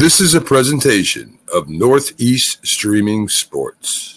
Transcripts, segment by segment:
This is a presentation of Northeast Streaming Sports.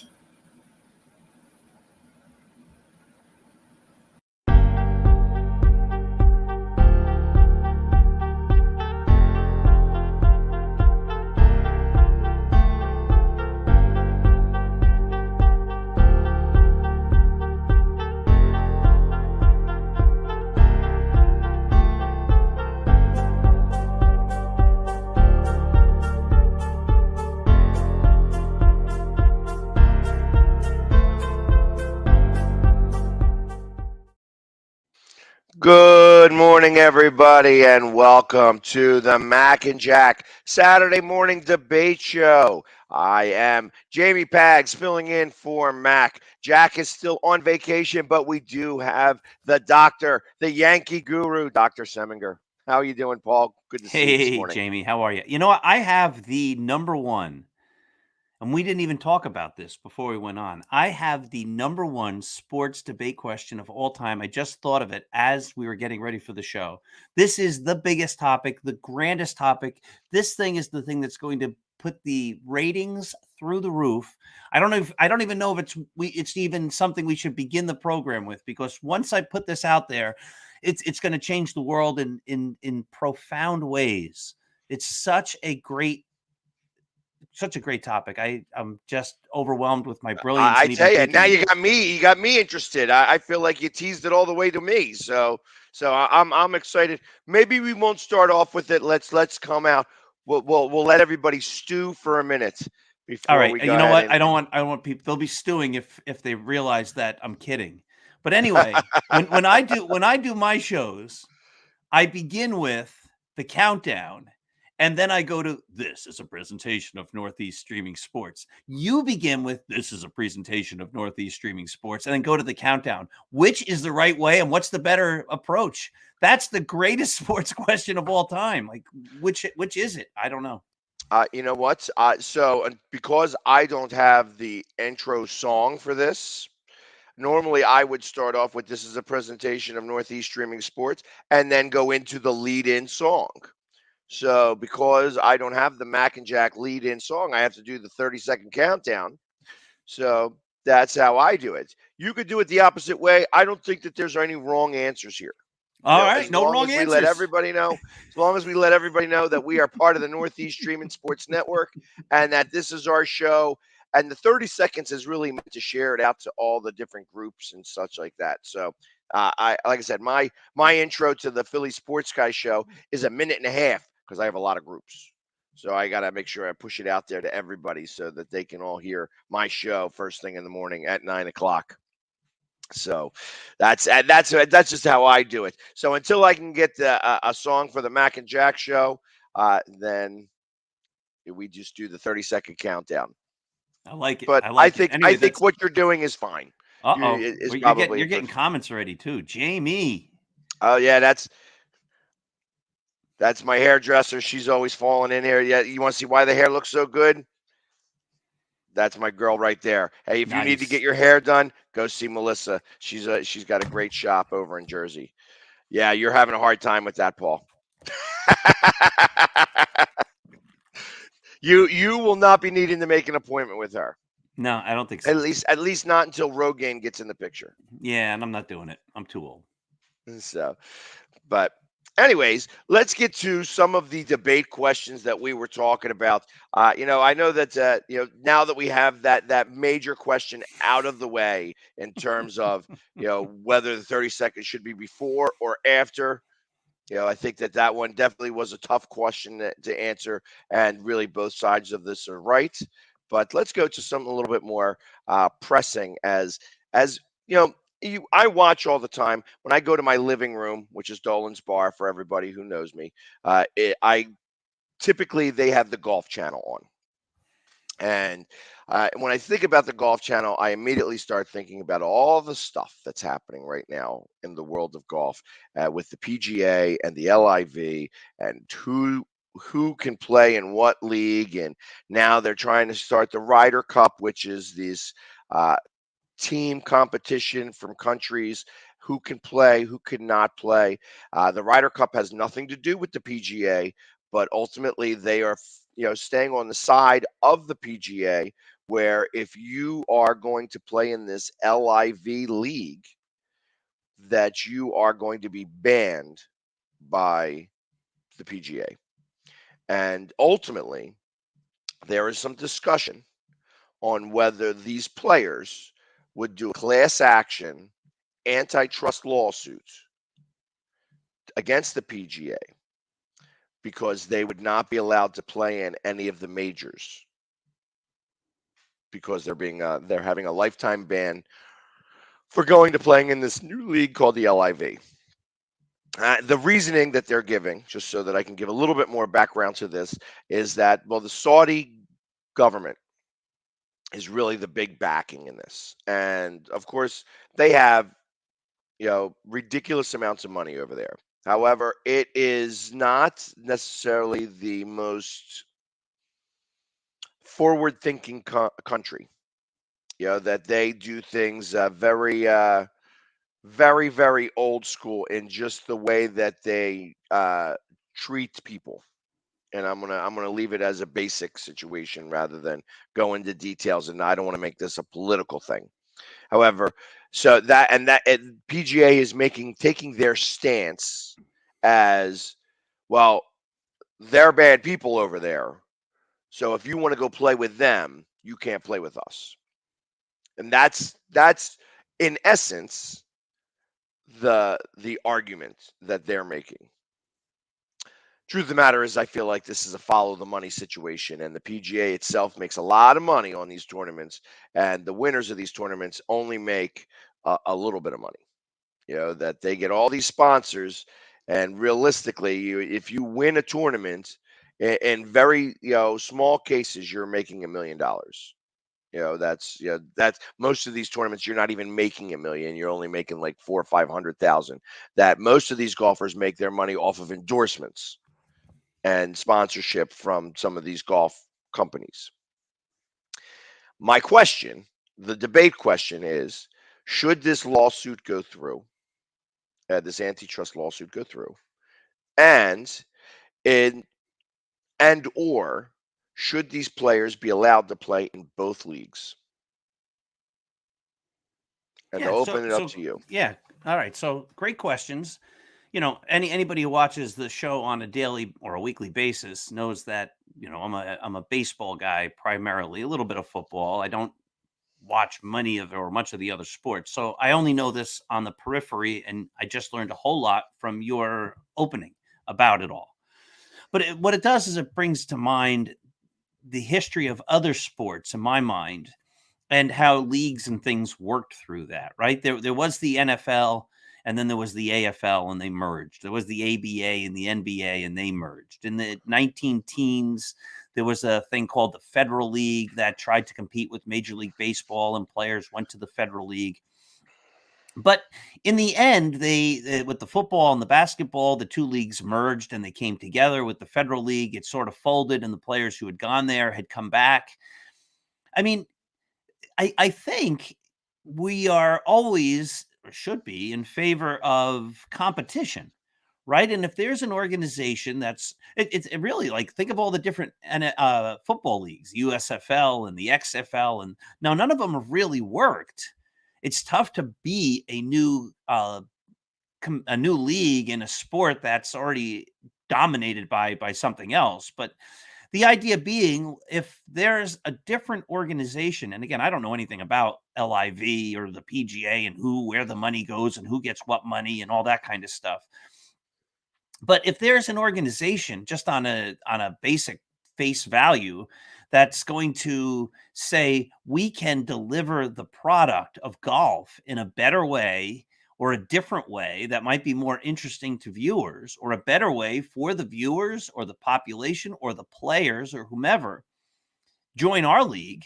Good morning, everybody, and welcome to the Mac and Jack Saturday morning debate show. I am Jamie Pags filling in for Mac. Jack is still on vacation, but we do have the doctor, the Yankee guru, Dr. Seminger. How are you doing, Paul? Good to see you this Hey, morning. Jamie, how are you? You know what? I have the number one, and we didn't even talk about this before we went on. I have the number one sports debate question of all time. I just thought of it as we were getting ready for the show. This is the biggest topic, the grandest topic. This thing is the thing that's going to put the ratings through the roof. I don't even know if it's even something we should begin the program with, because once I put this out there, it's going to change the world in profound ways. It's such a great topic. I'm just overwhelmed with my brilliance. I And even tell you, now thinking. you got me interested. I feel like you teased it all the way to me. So I'm excited. Maybe we won't start off with it. Let's come out. We'll let everybody stew for a minute All before right, we you go know ahead what? and. I don't want people. They'll be stewing if they realize that I'm kidding. But anyway, when I do my shows, I begin with the countdown, and then I go to this is a presentation of Northeast Streaming Sports. You begin with this is a presentation of Northeast Streaming Sports, and then go to the countdown. Which is the right way, and what's the better approach? That's the greatest sports question of all time. Like, which is it? I don't know. You know what? Because I don't have the intro song for this, normally I would start off with this is a presentation of Northeast Streaming Sports and then go into the lead-in song. So because I don't have the Mac and Jack lead-in song, I have to do the 30-second countdown. So that's how I do it. You could do it the opposite way. I don't think that there's any wrong answers here. All right, As no long wrong as we let answers. everybody know, as long as we let everybody know that we are part of the Northeast Streaming Sports Network and that this is our show. And the 30 seconds is really meant to share it out to all the different groups and such like that. So, like I said, my intro to the Philly Sports Guy show is a minute and a half because I have a lot of groups. So I got to make sure I push it out there to everybody so that they can all hear my show first thing in the morning at 9 o'clock. So that's just how I do it. So until I can get a song for the Mac and Jack show, then we just do the 30-second countdown. I like it. But I I like it. think Anyway, that's what you're doing is fine. Is probably you're getting comments already too, Jamie. Oh yeah, that's my hairdresser. She's always falling in here. Yeah, you want to see why the hair looks so good? That's my girl right there. Hey, if you need to Nice. get your hair done, go see Melissa. She's got a great shop over in Jersey. Yeah, you're having a hard time with that, Paul. You will not be needing to make an appointment with her. No, I don't think so. At least not until Rogaine gets in the picture. Yeah, and I'm not doing it. I'm too old. So, but anyways, let's get to some of the debate questions that we were talking about. I know that now that we have that major question out of the way in terms of whether the 30 seconds should be before or after. I think that one definitely was a tough question to answer, and really both sides of this are right. But let's go to something a little bit more pressing. As I watch all the time when I go to my living room, which is Dolan's Bar for everybody who knows me. I typically they have the Golf Channel on, and when I think about the Golf Channel, I immediately start thinking about all the stuff that's happening right now in the world of golf with the PGA and the LIV and who can play in what league. And now they're trying to start the Ryder Cup, which is this team competition from countries who can play, who cannot play. The Ryder Cup has nothing to do with the PGA, but ultimately they are, staying on the side of the PGA, where if you are going to play in this LIV league, that you are going to be banned by the PGA. And ultimately, there is some discussion on whether these players would do a class action antitrust lawsuit against the PGA because they would not be allowed to play in any of the majors because they're having a lifetime ban for going to playing in this new league called the LIV. The reasoning that they're giving, just so that I can give a little bit more background to this, is that, well, the Saudi government is really the big backing in this. And of course, they have, ridiculous amounts of money over there. However, it is not necessarily the most forward-thinking country. That they do things very, very, very old school in just the way that they treat people. And I'm gonna leave it as a basic situation rather than go into details. And I don't want to make this a political thing. However, so PGA is taking their stance as, well, they're bad people over there. So if you want to go play with them, you can't play with us. And that's in essence the argument that they're making. Truth of the matter is, I feel like this is a follow the money situation, and the PGA itself makes a lot of money on these tournaments, and the winners of these tournaments only make a little bit of money. That they get all these sponsors, and realistically, if you win a tournament, in very small cases, you're making $1 million. That's most of these tournaments, you're not even making $1 million. You're only making like 400,000 or 500,000. That most of these golfers make their money off of endorsements and sponsorship from some of these golf companies. My question, the debate question is, should this lawsuit go through, this antitrust lawsuit go through, and or should these players be allowed to play in both leagues? And I'll open it up to you. Yeah. All right. So great questions. Anybody who watches the show on a daily or a weekly basis knows that, I'm a baseball guy primarily, a little bit of football. I don't watch much of the other sports. So I only know this on the periphery, and I just learned a whole lot from your opening about it all. But what it does is it brings to mind the history of other sports in my mind and how leagues and things worked through that, right? There was the NFL, and then there was the AFL, and they merged. There was the ABA and the NBA, and they merged. In the 19 teens, there was a thing called the Federal League that tried to compete with Major League Baseball, and players went to the Federal League. But in the end, they with the football and the basketball, the two leagues merged and they came together. With the Federal League, it sort of folded, and the players who had gone there had come back. I mean, I think we are always, or should be, in favor of competition, right? And if there's an organization that's, it's really like, think of all the different football leagues, USFL and the XFL, and now none of them have really worked. It's tough to be a new league in a sport that's already dominated by something else. But the idea being, if there's a different organization, and again, I don't know anything about LIV or the PGA and where the money goes and who gets what money and all that kind of stuff. But if there's an organization just on a basic face value that's going to say, we can deliver the product of golf in a better way or a different way that might be more interesting to viewers, or a better way for the viewers or the population or the players or whomever, join our league.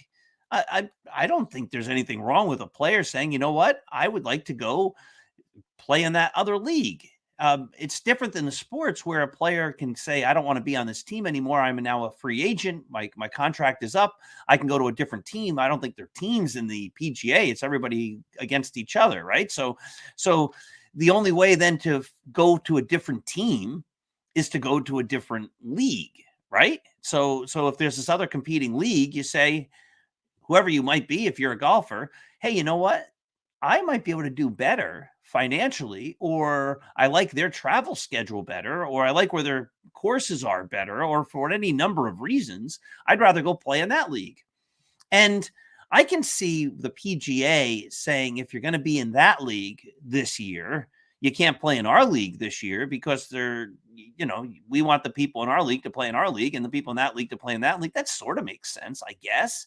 I don't think there's anything wrong with a player saying, you know what, I would like to go play in that other league. It's different than the sports where a player can say, I don't want to be on this team anymore. I'm now a free agent. My contract is up. I can go to a different team. I don't think they're teams in the PGA. It's everybody against each other, right? So the only way then to go to a different team is to go to a different league, right? So if there's this other competing league, you say, whoever you might be, if you're a golfer, hey, you know what? I might be able to do better financially, or I like their travel schedule better, or I like where their courses are better, or for any number of reasons, I'd rather go play in that league. And I can see the PGA saying, if you're going to be in that league this year, you can't play in our league this year because we want the people in our league to play in our league and the people in that league to play in that league. That sort of makes sense, I guess.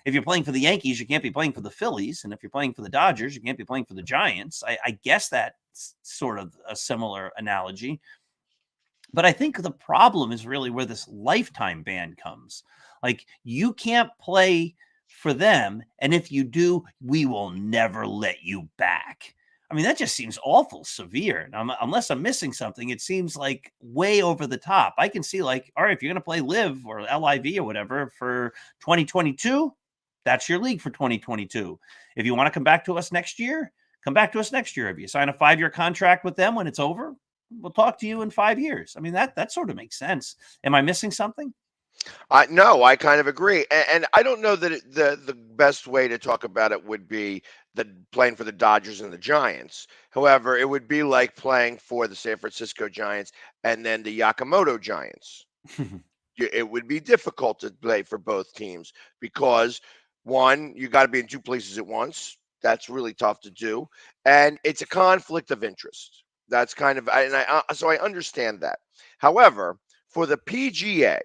If you're playing for the Yankees, you can't be playing for the Phillies. And if you're playing for the Dodgers, you can't be playing for the Giants. I guess that's sort of a similar analogy. But I think the problem is really where this lifetime ban comes. Like, you can't play for them, and if you do, we will never let you back. I mean, that just seems awful severe. Now, unless I'm missing something, it seems like way over the top. I can see, like, all right, if you're going to play Live or LIV or whatever for 2022, that's your league for 2022. If you want to come back to us next year, come back to us next year. If you sign a 5-year contract with them when it's over, we'll talk to you in 5 years. I mean, that sort of makes sense. Am I missing something? No, I kind of agree, and I don't know that the best way to talk about it would be playing for the Dodgers and the Giants. However, it would be like playing for the San Francisco Giants and then the Yakamoto Giants. It would be difficult to play for both teams because, one, you got to be in two places at once. That's really tough to do, and it's a conflict of interest. That's kind of, so I understand that. However, for the PGA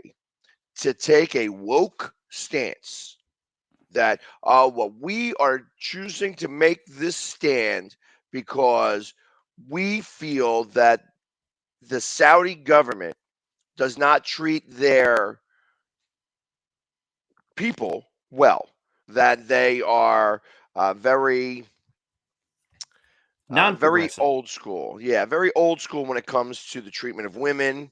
to take a woke stance that well, we are choosing to make this stand because we feel that the Saudi government does not treat their people well, that they are very very Non-progressive. old school. Yeah, very old school when it comes to the treatment of women.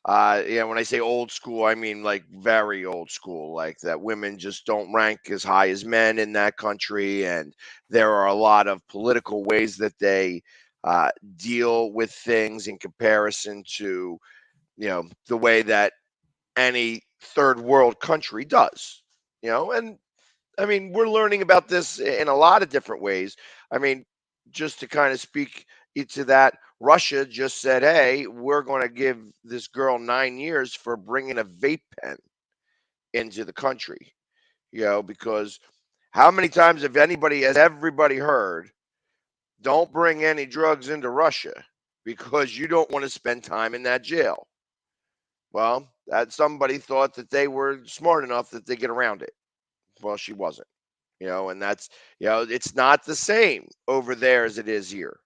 When I say old school, I mean like very old school, like that women just don't rank as high as men in that country, and there are a lot of political ways that they deal with things in comparison to the way that any third world country does. And I mean, we're learning about this in a lot of different ways. I mean, just to kind of speak into that, Russia just said, hey, we're going to give this girl 9 years for bringing a vape pen into the country, because how many times has everybody heard, don't bring any drugs into Russia because you don't want to spend time in that jail? Well, that somebody thought that they were smart enough that they get around it. Well, she wasn't. And that's, it's not the same over there as it is here.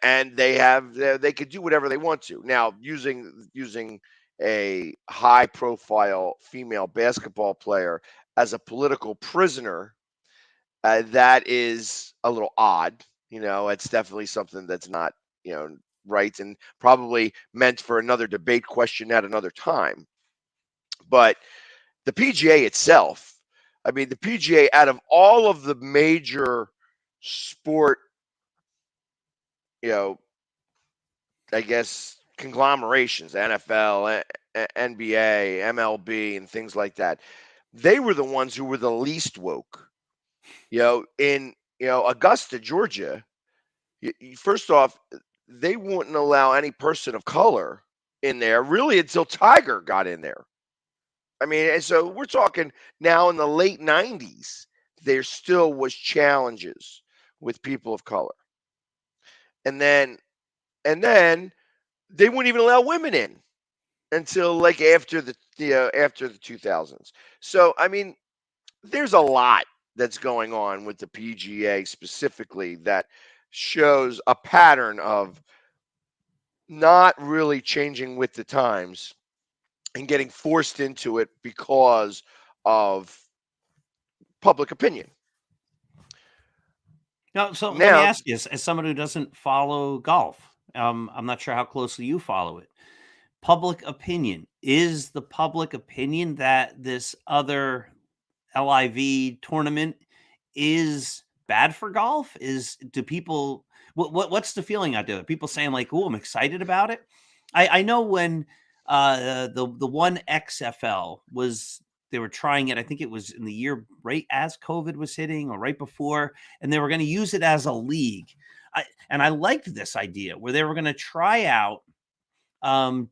And they could do whatever they want to. Now, using a high profile female basketball player as a political prisoner, that is a little odd. It's definitely something that's not, right, and probably meant for another debate question at another time. But the PGA itself, I mean, the PGA, out of all of the major sport, I guess, conglomerations, NFL, NBA, MLB, and things like that, they were the ones who were the least woke. In Augusta, Georgia, first off, they wouldn't allow any person of color in there really until Tiger got in there. I mean, and so we're talking now in the late 90s, there still was challenges with people of color. And then they wouldn't even allow women in until like after the 2000s. So I mean, there's a lot that's going on with the PGA specifically that shows a pattern of not really changing with the times and getting forced into it because of public opinion. No, so let me Now, ask you, as someone who doesn't follow golf, I'm not sure how closely you follow it. Public opinion, is the public opinion that this other LIV tournament is bad for golf? Do people what's the feeling out there? People saying like, "Oh, I'm excited about it," I know when the one XFL was, they were trying it. I think it was in the year right as COVID was hitting or right before, and they were going to use it as a league. And I liked this idea where they were going to try out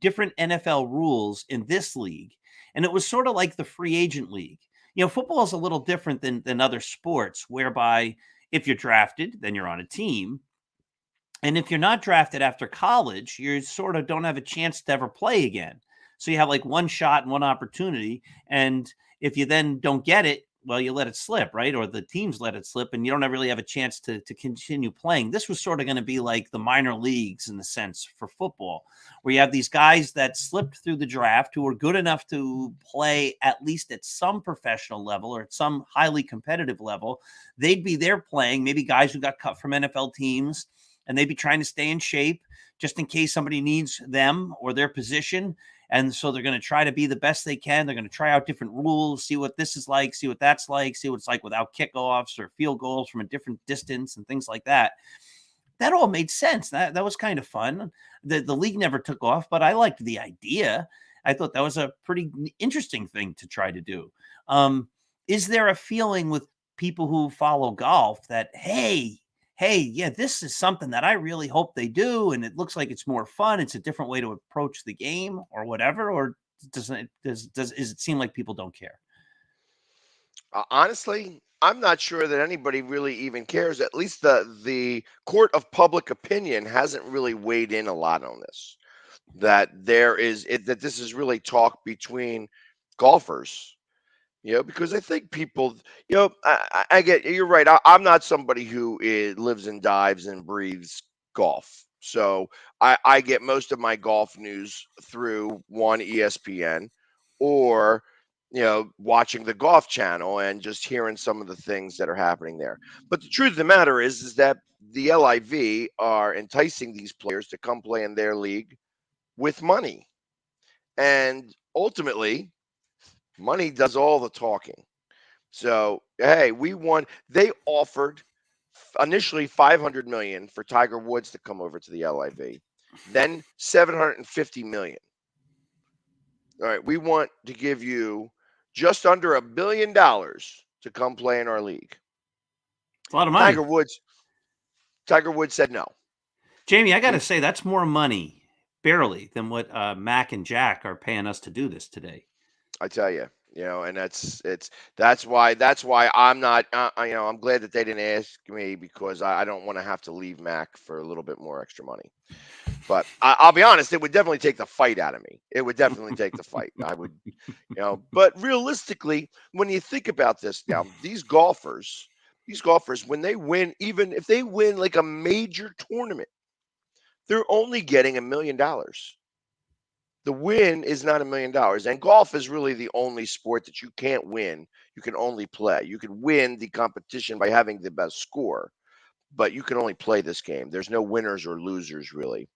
different NFL rules in this league, and it was sort of like the free agent league. Football is a little different than other sports, whereby if you're drafted, then you're on a team. And if you're not drafted after college, you sort of don't have a chance to ever play again. So you have like one shot and one opportunity. And if you then don't get it, well, you let it slip, right? Or the teams let it slip, and you don't really have a chance to continue playing. This was sort of going to be like the minor leagues in the sense for football, where you have these guys that slipped through the draft who are good enough to play at least at some professional level or at some highly competitive level. They'd be there playing, maybe guys who got cut from NFL teams, and they'd be trying to stay in shape just in case somebody needs them or their position. And so they're going to try to be the best they can. They're going to try out different rules, see what this is like, see what that's like, see what it's like without kickoffs or field goals from a different distance and things like that. That all made sense. That was kind of fun. The league never took off, but I liked the idea. I thought that was a pretty interesting thing to try to do. Is there a feeling with people who follow golf that, hey, yeah, this is something that I really hope they do, and it looks like it's more fun, it's a different way to approach the game or whatever, or does it seem like people don't care? Honestly, I'm not sure that anybody really even cares. At least the court of public opinion hasn't really weighed in a lot on this. That this is really talk between golfers. Because I think people, I get you're right. I'm not somebody who lives and dives and breathes golf. So I get most of my golf news through one ESPN or watching the golf channel and just hearing some of the things that are happening there. But the truth of the matter is that the LIV are enticing these players to come play in their league with money. And ultimately, money does all the talking. So, hey, we won. They offered initially 500 million for Tiger Woods to come over to the LIV, then 750 million. All right, we want to give you just under $1 billion to come play in our league. It's a lot of money. Tiger Woods said no. Jamie, I got to say that's more money, barely, than what Mac and Jack are paying us to do this today. I tell you, and that's why I'm not, I'm glad that they didn't ask me because I don't want to have to leave Mac for a little bit more extra money. But I'll be honest, it would definitely take the fight out of me. It would definitely take the fight. I would, but realistically, when you think about this now, these golfers, when they win, even if they win like a major tournament, they're only getting $1 million. The win is not $1 million. And golf is really the only sport that you can't win. You can only play. You can win the competition by having the best score, but you can only play this game. There's no winners or losers really.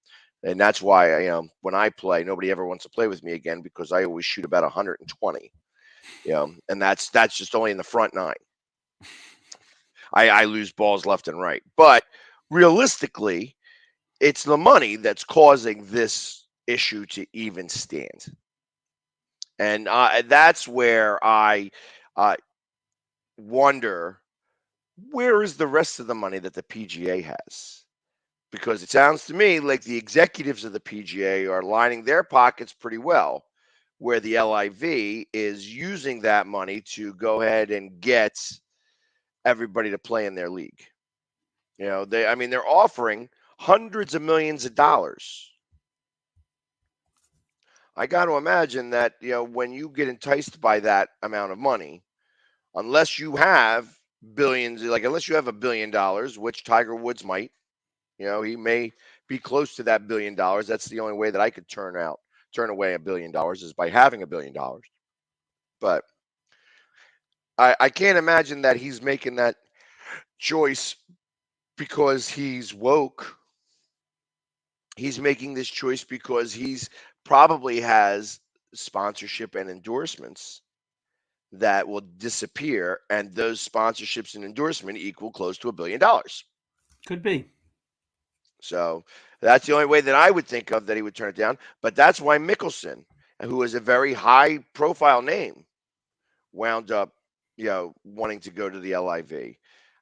And that's why when I play, nobody ever wants to play with me again because I always shoot about 120. And that's just only in the front nine. I lose balls left and right. But realistically, it's the money that's causing this issue to even stand. And that's where I wonder, where is the rest of the money that the PGA has? Because it sounds to me like the executives of the PGA are lining their pockets pretty well, where the LIV is using that money to go ahead and get everybody to play in their league. They're offering hundreds of millions of dollars. I got to imagine that, when you get enticed by that amount of money, unless you have billions, unless you have $1 billion, which Tiger Woods might, he may be close to that $1 billion. That's the only way that I could turn away $1 billion is by having $1 billion. But I can't imagine that he's making that choice because he's woke. He's making this choice because he's probably has sponsorship and endorsements that will disappear, and those sponsorships and endorsement equal close to $1 billion. Could be. So that's the only way that I would think of that he would turn it down. But that's why Mickelson, who is a very high profile name, wound up, wanting to go to the LIV.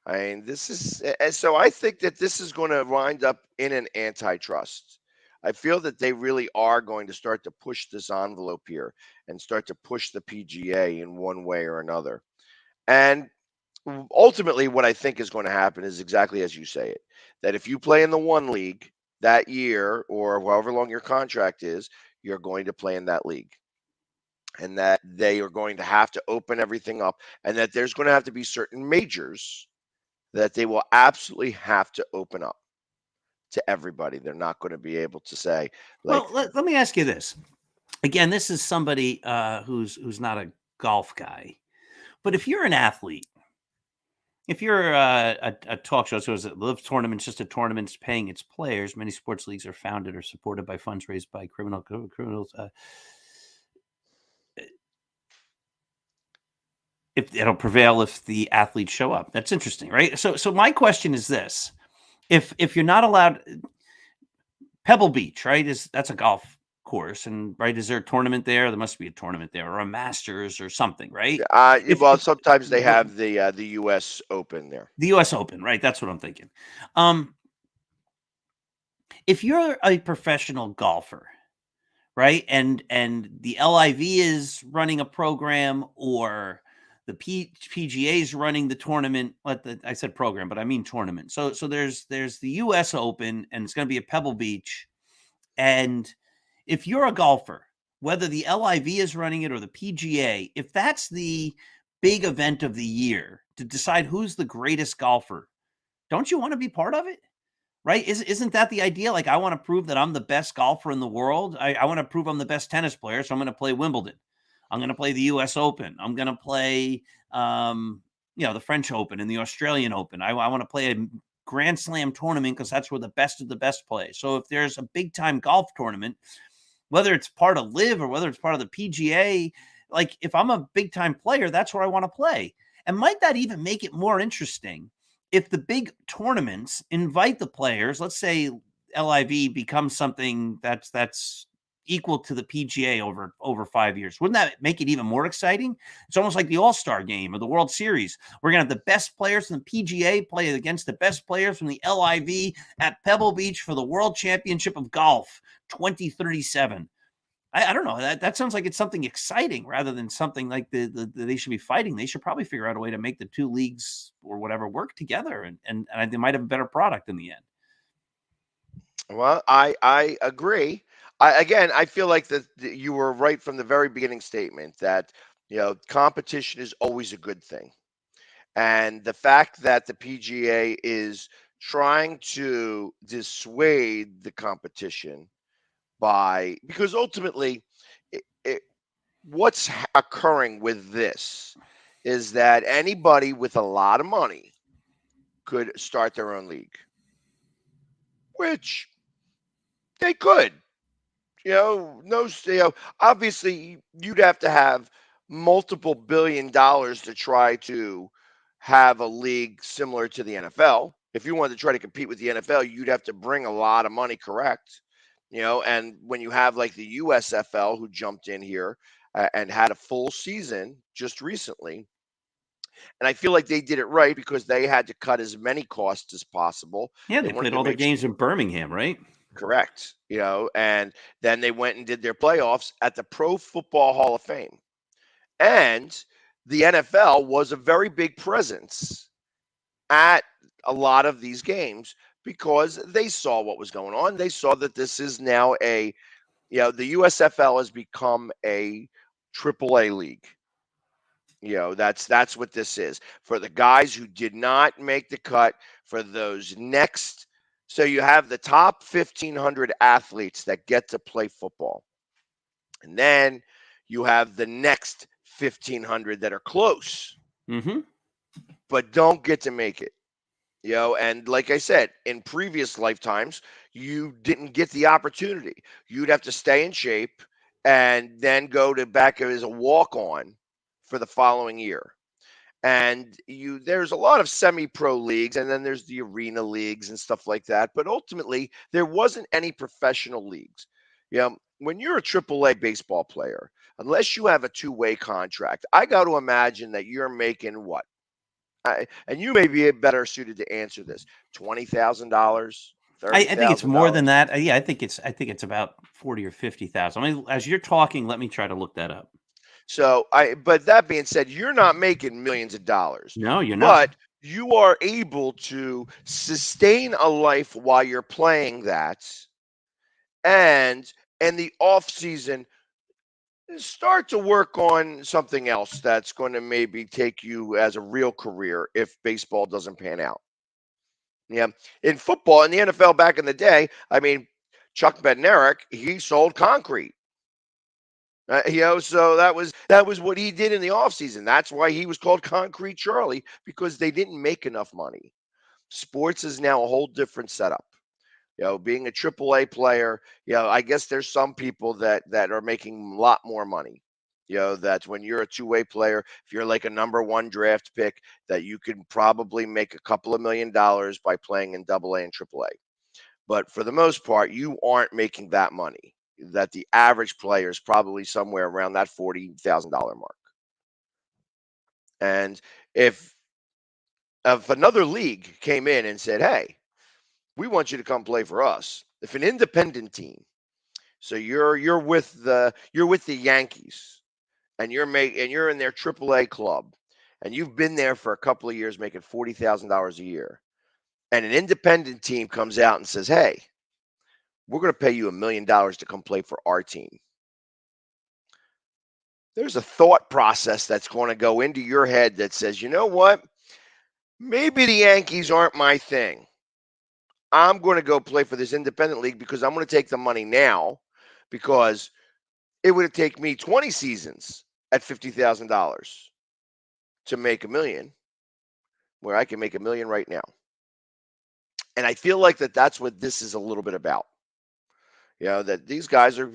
I mean, this is, and so I think that this is going to wind up in an antitrust. I feel that they really are going to start to push this envelope here and start to push the PGA in one way or another. And ultimately, what I think is going to happen is exactly as you say it, that if you play in the one league that year or however long your contract is, you're going to play in that league, and that they are going to have to open everything up, and that there's going to have to be certain majors that they will absolutely have to open up to everybody. They're not going to be able to say, like, Well, let me ask you this. Again, this is somebody who's not a golf guy, but if you're an athlete, if you're a talk show, so is it Live Tournaments, just a tournament paying its players? Many sports leagues are founded or supported by funds raised by criminals. If it'll prevail if the athletes show up. That's interesting, right? So my question is this: if you're not allowed, Pebble Beach, right? That's a golf course, and right, is there a tournament there? There must be a tournament there, or a Masters, or something, right? well, sometimes they have the U.S. Open there. The U.S. Open, right? That's what I'm thinking. If you're a professional golfer, right, and the LIV is running a program, or the PGA is running the tournament. I said program, but I mean tournament. So there's the U.S. Open, and it's going to be at Pebble Beach. And if you're a golfer, whether the LIV is running it or the PGA, if that's the big event of the year to decide who's the greatest golfer, don't you want to be part of it? Right? Isn't that the idea? Like, I want to prove that I'm the best golfer in the world. I want to prove I'm the best tennis player. So I'm going to play Wimbledon. I'm going to play the U.S. Open. I'm going to play, the French Open and the Australian Open. I want to play a Grand Slam tournament because that's where the best of the best play. So if there's a big time golf tournament, whether it's part of Live or whether it's part of the PGA, like, if I'm a big time player, that's where I want to play. And might that even make it more interesting if the big tournaments invite the players? Let's say LIV becomes something that's equal to the PGA over 5 years. Wouldn't that make it even more exciting? It's almost like the All-Star game or the World Series. We're going to have the best players from the PGA play against the best players from the LIV at Pebble Beach for the World Championship of Golf 2037. I don't know. That sounds like it's something exciting rather than something like they should be fighting. They should probably figure out a way to make the two leagues or whatever work together, and they might have a better product in the end. Well, I agree. I feel like that you were right from the very beginning statement that competition is always a good thing, and the fact that the PGA is trying to dissuade the competition because ultimately, what's occurring with this is that anybody with a lot of money could start their own league, which they could. No, obviously you'd have to have multiple $billion to try to have a league similar to the NFL. If you wanted to try to compete with the NFL, you'd have to bring a lot of money, correct? And when you have like the USFL who jumped in here and had a full season just recently, and I feel like they did it right because they had to cut as many costs as possible. Yeah, They they wanted played to all their make games in Birmingham, right? correct, and then they went and did their playoffs at the Pro Football Hall of Fame. And the NFL was a very big presence at a lot of these games because they saw what was going on. They saw that this is now the USFL has become a AAA league. That's what this is for the guys who did not make the cut for those next. So you have the top 1,500 athletes that get to play football. And then you have the next 1,500 that are close, Mm-hmm. but don't get to make it. And like I said, in previous lifetimes, you didn't get the opportunity. You'd have to stay in shape and then go to back as a walk-on for the following year. And there's a lot of semi-pro leagues, and then there's the arena leagues and stuff like that. But ultimately, there wasn't any professional leagues. When you're a AAA baseball player, unless you have a two-way contract, I got to imagine that you're making what? And you may be better suited to answer this: $20,000, I think it's more than $30,000. that. Yeah, I think it's about 40 or 50,000. I mean, as you're talking, let me try to look that up. But that being said, you're not making millions of dollars, No, you're not. but you are able to sustain a life while you're playing that, and in the off season, start to work on something else that's going to maybe take you as a real career if baseball doesn't pan out. Yeah, in football, in the NFL back in the day, I mean, Chuck Bednarik, he sold concrete. So that was what he did in the offseason. That's why he was called Concrete Charlie, because they didn't make enough money. Sports is now a whole different setup. Being a AAA player, I guess there's some people that are making a lot more money. That's when you're a two-way player, if you're like a number one draft pick, that you can probably make a couple of $1 million by playing in AA and AAA. But for the most part, you aren't making that money. That the average player is probably somewhere around that $40,000 mark. And if if another league came in and said, "Hey, we want you to come play for us," if an independent team, so you're with the Yankees, and you're in their AAA club, and you've been there for a couple of years making $40,000 a year, and an independent team comes out and says, "Hey, we're going to pay you $1 million to come play for our team." There's a thought process that's going to go into your head that says, you know what? Maybe the Yankees aren't my thing. I'm going to go play for this independent league because I'm going to take the money now, because it would take me 20 seasons at $50,000 to make a million, where I can make a million right now. And I feel like that's what this is a little bit about. That these guys are,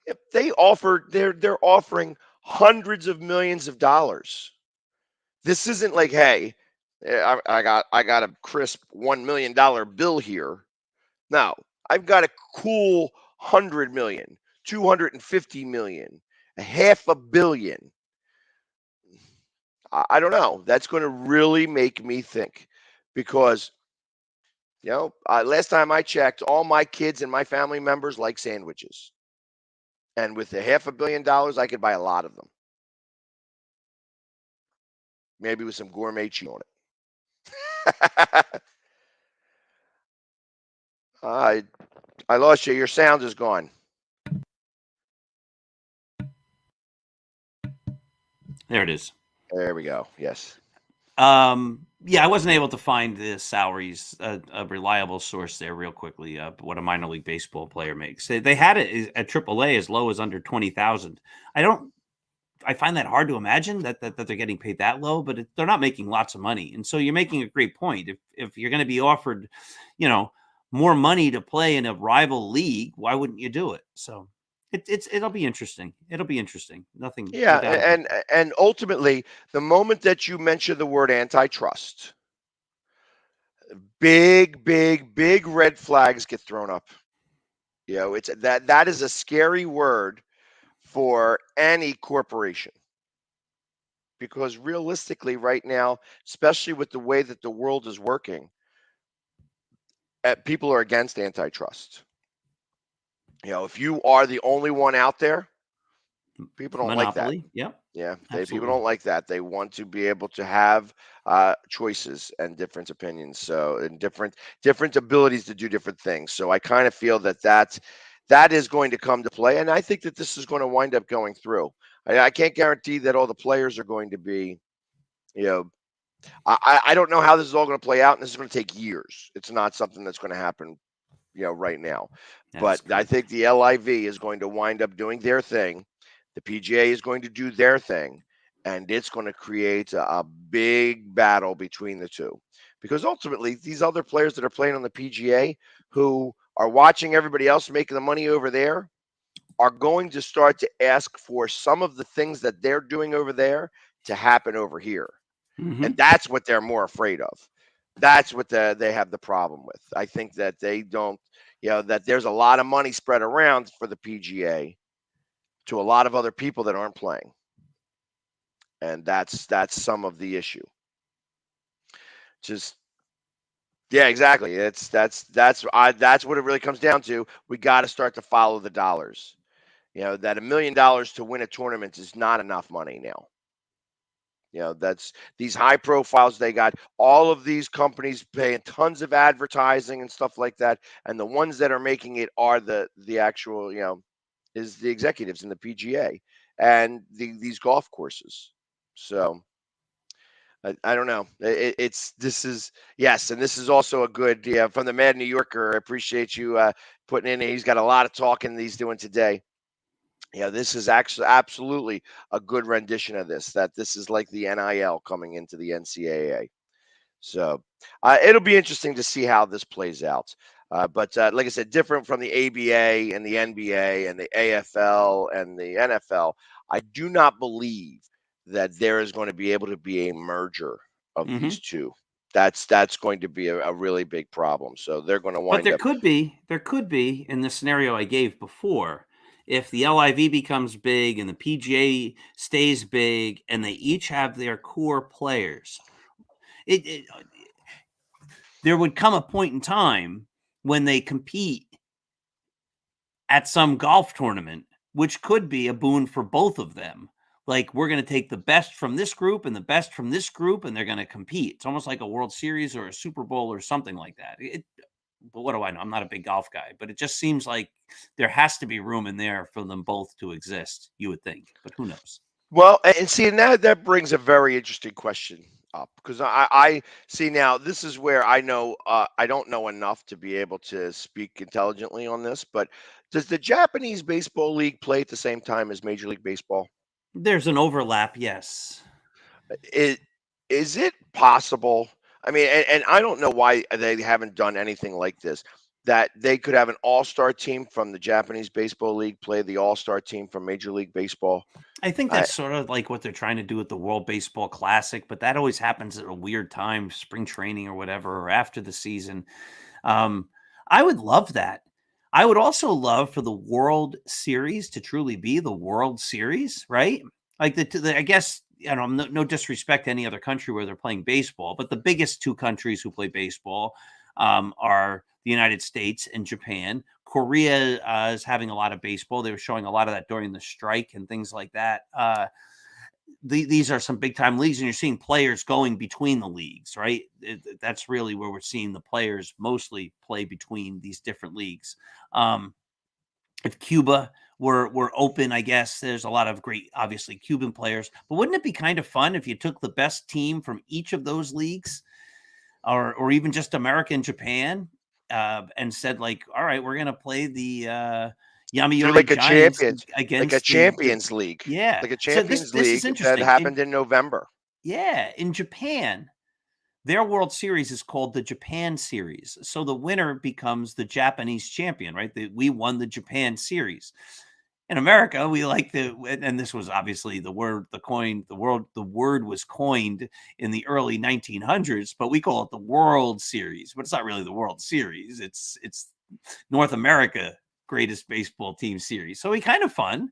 if they're offering hundreds of millions of dollars. This isn't like, hey, I got a crisp $1 million bill here. No, I've got a cool 100 million, 250 million, a half a billion. I don't know. That's going to really make me think, because last time I checked, all my kids and my family members like sandwiches, and with the half $1 billion, I could buy a lot of them, maybe with some gourmet cheese on it. I I lost you. Your sound is gone. There it is. There we go. Yes. Yeah, I wasn't able to find the salaries, a reliable source there real quickly. What a minor league baseball player makes. They had it at AAA as low as under 20,000. I find that hard to imagine that they're getting paid that low, but they're not making lots of money. And so you're making a great point. If you're going to be offered, more money to play in a rival league, why wouldn't you do it? So it'll be interesting. It'll be interesting. Nothing, no Yeah, doubt about it. and ultimately, the moment that you mention the word antitrust, big red flags get thrown up. It's that is a scary word for any corporation, because realistically, right now, especially with the way that the world is working, people are against antitrust. If you are the only one out there, people don't like that. Monopoly. Yep. Yeah, people Absolutely. don't like that. They want to be able to have choices and different opinions, so and different abilities to do different things. So I kind of feel that is going to come to play, and I think that this is going to wind up going through. I can't guarantee that all the players are going to be, you know, I don't know how this is all going to play out, and this is going to take years. It's not something that's going to happen, right now. That is But I correct. think the LIV is going to wind up doing their thing. The PGA is going to do their thing, and it's going to create a big battle between the two. Because ultimately, these other players that are playing on the PGA, who are watching everybody else making the money over there, are going to start to ask for some of the things that they're doing over there to happen over here. Mhm. And that's what they're more afraid of. That's what they have the problem with. I think that they don't, that there's a lot of money spread around for the PGA to a lot of other people that aren't playing. And that's some of the issue. Just yeah, exactly. That's what it really comes down to. We got to start to follow the dollars. That $1 million to win a tournament is not enough money now. That's these high profiles. They got all of these companies paying tons of advertising and stuff like that. And the ones that are making it are the actual, is the executives in the PGA and these golf courses. So I don't know. This is yes, and this is also a good from the Mad New Yorker. I appreciate you putting in. He's got a lot of talking he's doing today. Yeah, this is actually absolutely a good rendition of this. That this is like the NIL coming into the NCAA. So it'll be interesting to see how this plays out. But like I said, different from the ABA and the NBA and the AFL and the NFL, I do not believe that there is going to be able to be a merger of Mhm. these two. That's going to be a really big problem. So they're going to But wind up. there could be in the scenario I gave before, if the LIV becomes big and the PGA stays big and they each have their core players, it there would come a point in time when they compete at some golf tournament, which could be a boon for both of them. Like, we're going to take the best from this group and the best from this group, and they're going to compete. It's almost like a World Series or a Super Bowl or something like that. But what do I know? I'm not a big golf guy, but it just seems like there has to be room in there for them both to exist, you would think, but who knows? Well, and see, now that brings a very interesting question up because I see now this is where I know I don't know enough to be able to speak intelligently on this, but does the Japanese Baseball League play at the same time as Major League Baseball? There's an overlap, yes. Is is it possible? I mean, and I don't know why they haven't done anything like this. That they could have an all-star team from the Japanese Baseball League play the all-star team from Major League Baseball. I think I that's sort of like what they're trying to do with the World Baseball Classic, but that always happens at a weird time, spring training or whatever, or after the season. Um, I would love that. I would also love for the World Series to truly be the World Series, right? Like I guess, no disrespect to any other country where they're playing baseball, but the biggest two countries who play baseball are the United States and Japan. Korea is having a lot of baseball. They were showing a lot of that during the strike and things like that. These are some big time leagues, and you're seeing players going between the leagues, right? That's really where we're seeing the players mostly play between these different leagues. If Cuba were open, I guess there's a lot of great, obviously, Cuban players. But wouldn't it be kind of fun if you took the best team from each of those leagues, or even just America and Japan, and said, like, all right, we're going to play the do Yomiuri like a Giants like a against the Champions League, yeah. like a So Champions this is League that interesting. happened in November. In Japan, their World Series is called the Japan Series. So the winner becomes the Japanese champion, right? We won the Japan Series. In America, we like and this was obviously the word was coined in the early 1900s, but we call it the World Series. But it's not really the World Series. It's North America greatest baseball team series. So we kind of fun.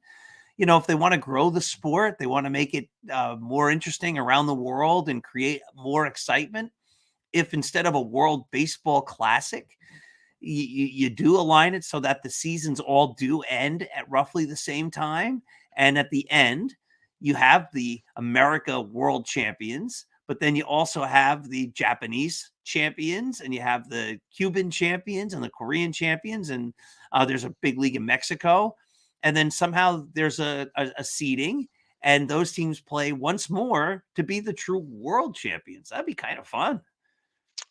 If they want to grow the sport, they want to make it more interesting around the world and create more excitement. If instead of a World Baseball Classic, you do align it so that the seasons all do end at roughly the same time. And at the end, you have the America World Champions, but then you also have the Japanese champions, and you have the Cuban champions and the Korean champions. And there's a big league in Mexico. And then somehow there's a seeding, and those teams play once more to be the true world champions. That'd be kind of fun.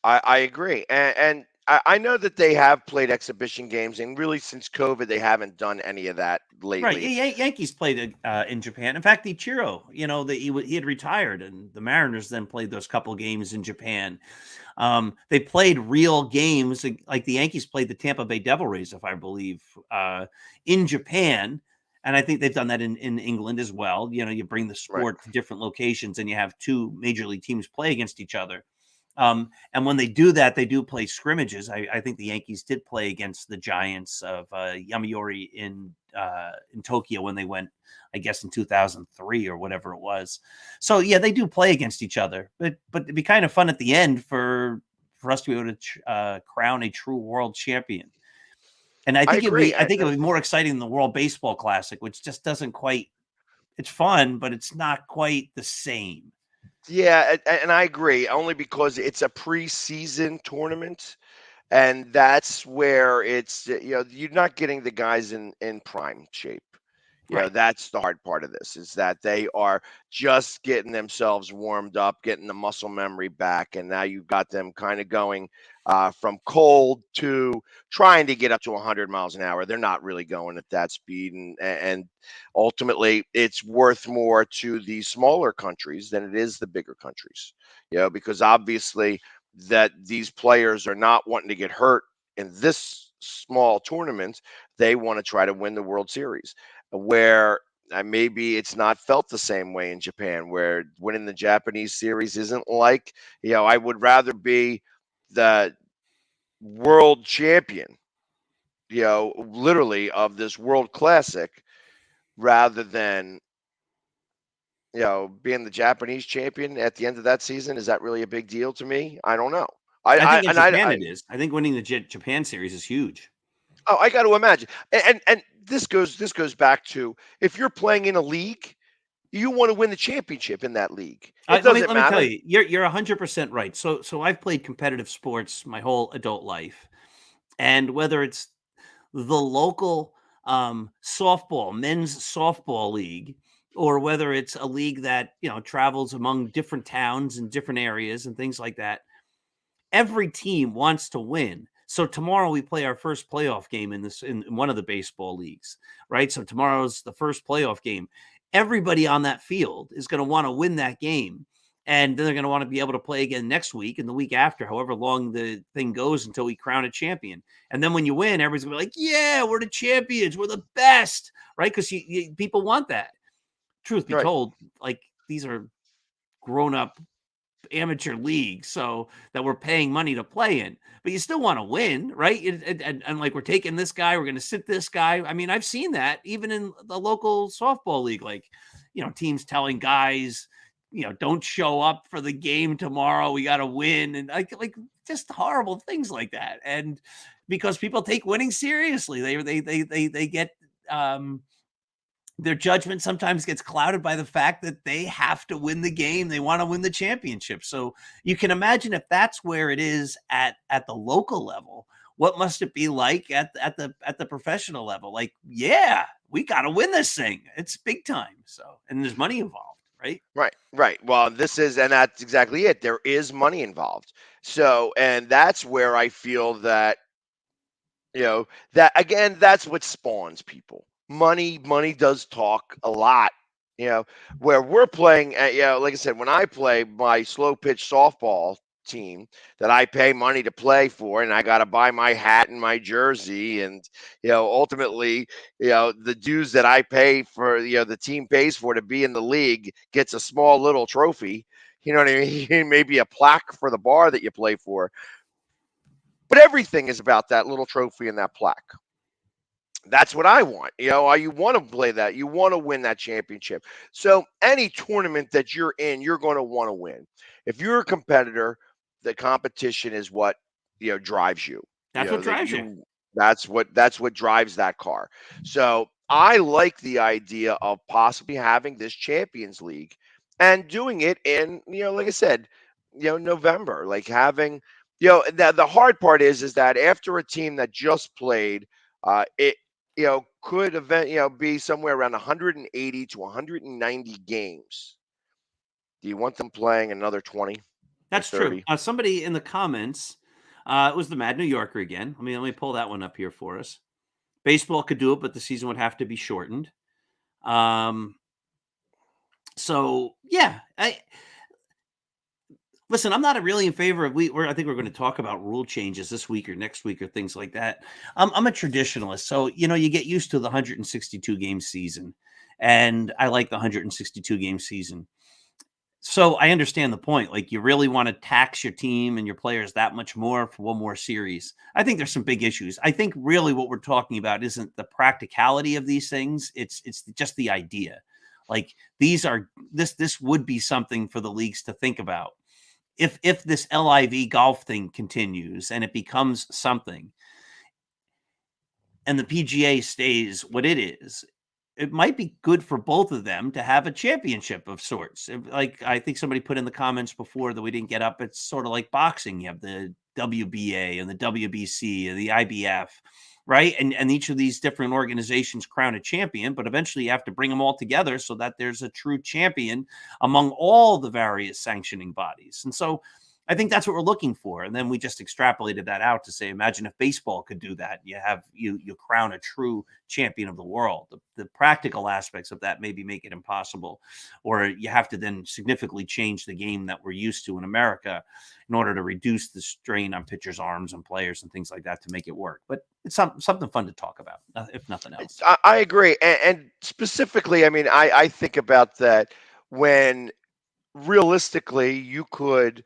I agree, and I know that they have played exhibition games, and really since COVID, they haven't done any of that Right, lately. Yankees played in Japan. In fact, Ichiro, he had retired, and the Mariners then played those couple games in Japan. They played real games, like the Yankees played the Tampa Bay Devil Rays, if I believe, in Japan, And I think they've done that in England as well. You bring the Right. sport to different locations and you have two major league teams play against each other. And when they do that, they do play scrimmages. I think the Yankees did play against the Giants of Yomiuri in Tokyo when they went, I guess, in 2003 or whatever it was. So yeah, they do play against each other, but it'd be kind of fun at the end for us to be able to crown a true world champion. And I I think agree. it would be more exciting than the World Baseball Classic, which just doesn't quite. It's fun, but it's not quite the same. Yeah, and I agree. Only because it's a preseason tournament, and that's where it's you're not getting the guys in prime shape. Right. That's the hard part of this, is that they are just getting themselves warmed up, getting the muscle memory back, and now you've got them kind of going from cold to trying to get up to 100 miles an hour. They're not really going at that speed, and ultimately, it's worth more to the smaller countries than it is the bigger countries. Because obviously that these players are not wanting to get hurt in this small tournament. They want to try to win the World Series, where maybe it's not felt the same way in Japan, where winning the Japanese series isn't like, I would rather be the world champion, literally of this world classic, rather than, being the Japanese champion at the end of that season. Is that really a big deal to me? I don't know. I think in Japan I it is. I think winning the Japan series is huge. oh, I got to imagine, and this goes back to, if you're playing in a league, you want to win the championship in that league. It Let me doesn't tell matter. you, you're 100% right. So I've played competitive sports my whole adult life, and whether it's the local men's softball league, or whether it's a league that travels among different towns and different areas and things like that, every team wants to win. So tomorrow we play our first playoff game in one of the baseball leagues, right? So tomorrow's the first playoff game. Everybody on that field is going to want to win that game. And then they're going to want to be able to play again next week and the week after, however long the thing goes until we crown a champion. And then when you win, everybody's going to be like, yeah, we're the champions. We're the best, right? Because people want that. Truth be Right. told, like, these are grown up amateur league, so that we're paying money to play in, but you still want to win, right? And like, we're taking this guy, we're going to sit this guy. I mean, I've seen that even in the local softball league, like, teams telling guys, don't show up for the game tomorrow, we got to win, and like just horrible things like that. And because people take winning seriously, they get their judgment sometimes gets clouded by the fact that they have to win the game. They want to win the championship. So you can imagine, if that's where it is at the local level, what must it be like at the professional level? Like, yeah, we got to win this thing. It's big time. So, and there's money involved, right? Right. Well, and that's exactly it. There is money involved. So, and that's where I feel that, that again, that's what spawns people. Money does talk a lot. Where we're playing at, like I said, when I play my slow pitch softball team that I pay money to play for, and I got to buy my hat and my jersey, and ultimately, the dues that I pay for, the team pays for to be in the league, gets a small little trophy. You know what I mean? Maybe a plaque for the bar that you play for. But everything is about that little trophy and that plaque. That's what I want. You want to play that. You want to win that championship. So any tournament that you're in, you're going to want to win. If you're a competitor, the competition is what drives you. That's what drives you. That's what drives that car. So I like the idea of possibly having this Champions League and doing it in, like I said, November. Like having, the hard part is that after a team that just played, it could be somewhere around 180 to 190 games. Do you want them playing another 20? That's true. 30? Somebody in the comments, it was the Mad New Yorker again. Let me pull that one up here for us. Baseball could do it, but the season would have to be shortened. So yeah, Listen, I'm not really in favor of I think we're going to talk about rule changes this week or next week or things like that. I'm a traditionalist, so you get used to the 162 game season, and I like the 162 game season. So I understand the point. Like, you really want to tax your team and your players that much more for one more series. I think there's some big issues. I think really what we're talking about isn't the practicality of these things. It's just the idea. Like, this would be something for the leagues to think about. If this LIV golf thing continues and it becomes something, and the PGA stays what it is, it might be good for both of them to have a championship of sorts. Like, I think somebody put in the comments before that we didn't get up. It's sort of like boxing. You have the WBA and the WBC and the IBF, right? And each of these different organizations crown a champion, but eventually you have to bring them all together so that there's a true champion among all the various sanctioning bodies. And so I think that's what we're looking for. And then we just extrapolated that out to say, imagine if baseball could do that. You crown a true champion of the world. The practical aspects of that maybe make it impossible, or you have to then significantly change the game that we're used to in America in order to reduce the strain on pitchers' arms and players and things like that to make it work. But it's something fun to talk about, if nothing else. I agree, and specifically, I mean, I think about that when realistically you could,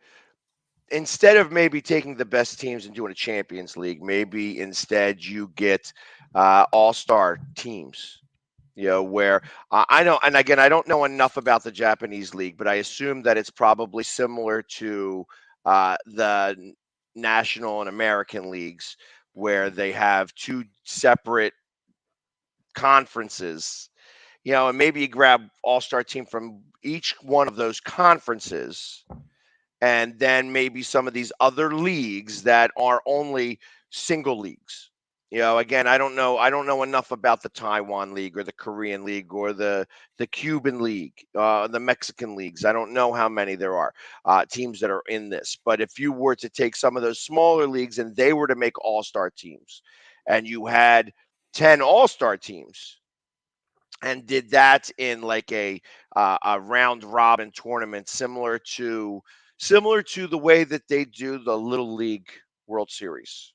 instead of maybe taking the best teams and doing a Champions League, maybe instead you get all-star teams. Where I know, and again, I don't know enough about the Japanese league, but I assume that it's probably similar to the national and American leagues, where they have two separate conferences. And maybe you grab all-star team from each one of those conferences, and then maybe some of these other leagues that are only single leagues. Again, I don't know enough about the Taiwan League or the Korean League or the Cuban League, the Mexican leagues. I don't know how many there are teams that are in this. But if you were to take some of those smaller leagues and they were to make all-star teams, and you had 10 all-star teams, and did that in like a round robin tournament, similar to the way that they do the Little League World Series,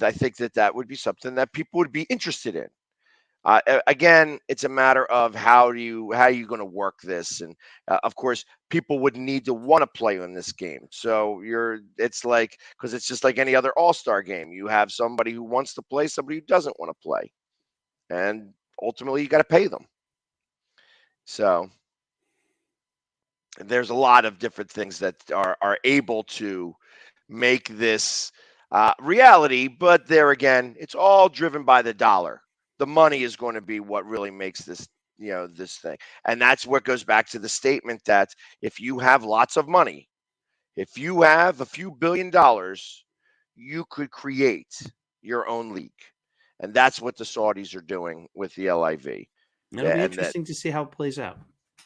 I think that would be something that people would be interested in. Again, it's a matter of how you going to work this, and of course, people would need to want to play in this game. So it's like, because it's just like any other All-Star game. You have somebody who wants to play, somebody who doesn't want to play, and ultimately, you got to pay them. So there's a lot of different things that are able to make this reality, but there again, it's all driven by the dollar. The money is going to be what really makes this, this thing. And that's what goes back to the statement that if you have lots of money, if you have a few $1 billion, you could create your own league. And that's what the Saudis are doing with the LIV. It'll be interesting to see how it plays out.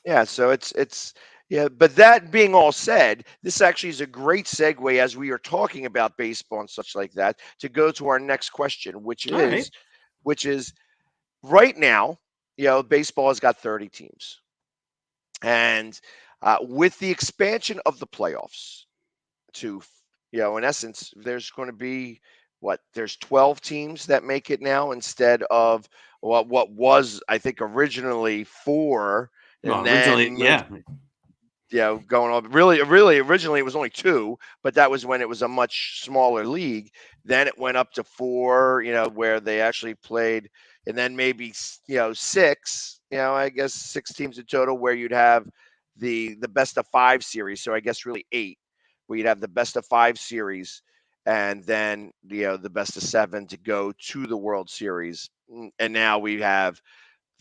Yeah, so it's yeah, but that being all said, this actually is a great segue, as we are talking about baseball and such like that, to go to our next question, which is right now, baseball has got 30 teams. And with the expansion of the playoffs to, in essence, there's going to be there's 12 teams that make it now, instead of what was, I think, originally 4. And originally, going on. Really, originally it was only 2, but that was when it was a much smaller league. Then it went up to 4, where they actually played, and then maybe 6. I guess 6 teams in total, where you'd have the best of 5 series. So I guess really 8, where you'd have the best of 5 series, and then the best of 7 to go to the World Series. And now we have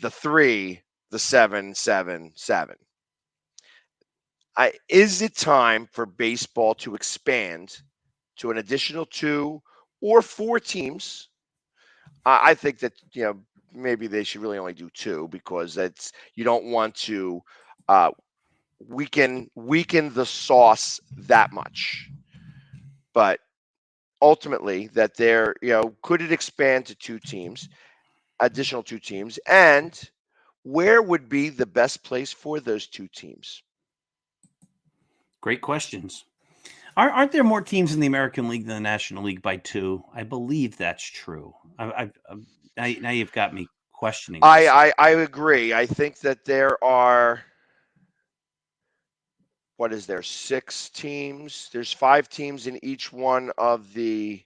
the 3, the 7, 7, 7. Is it time for baseball to expand to an additional 2 or 4 teams? I think that maybe they should really only do 2, because you don't want to weaken the sauce that much. But ultimately, that could it expand to 2 teams, additional 2 teams, and where would be the best place for those 2 teams? Great questions. Aren't there more teams in the American League than the National League by 2? I believe that's true. Now you've got me questioning myself. I agree. I think that there are, what is there, 6 teams? There's 5 teams in each one of the.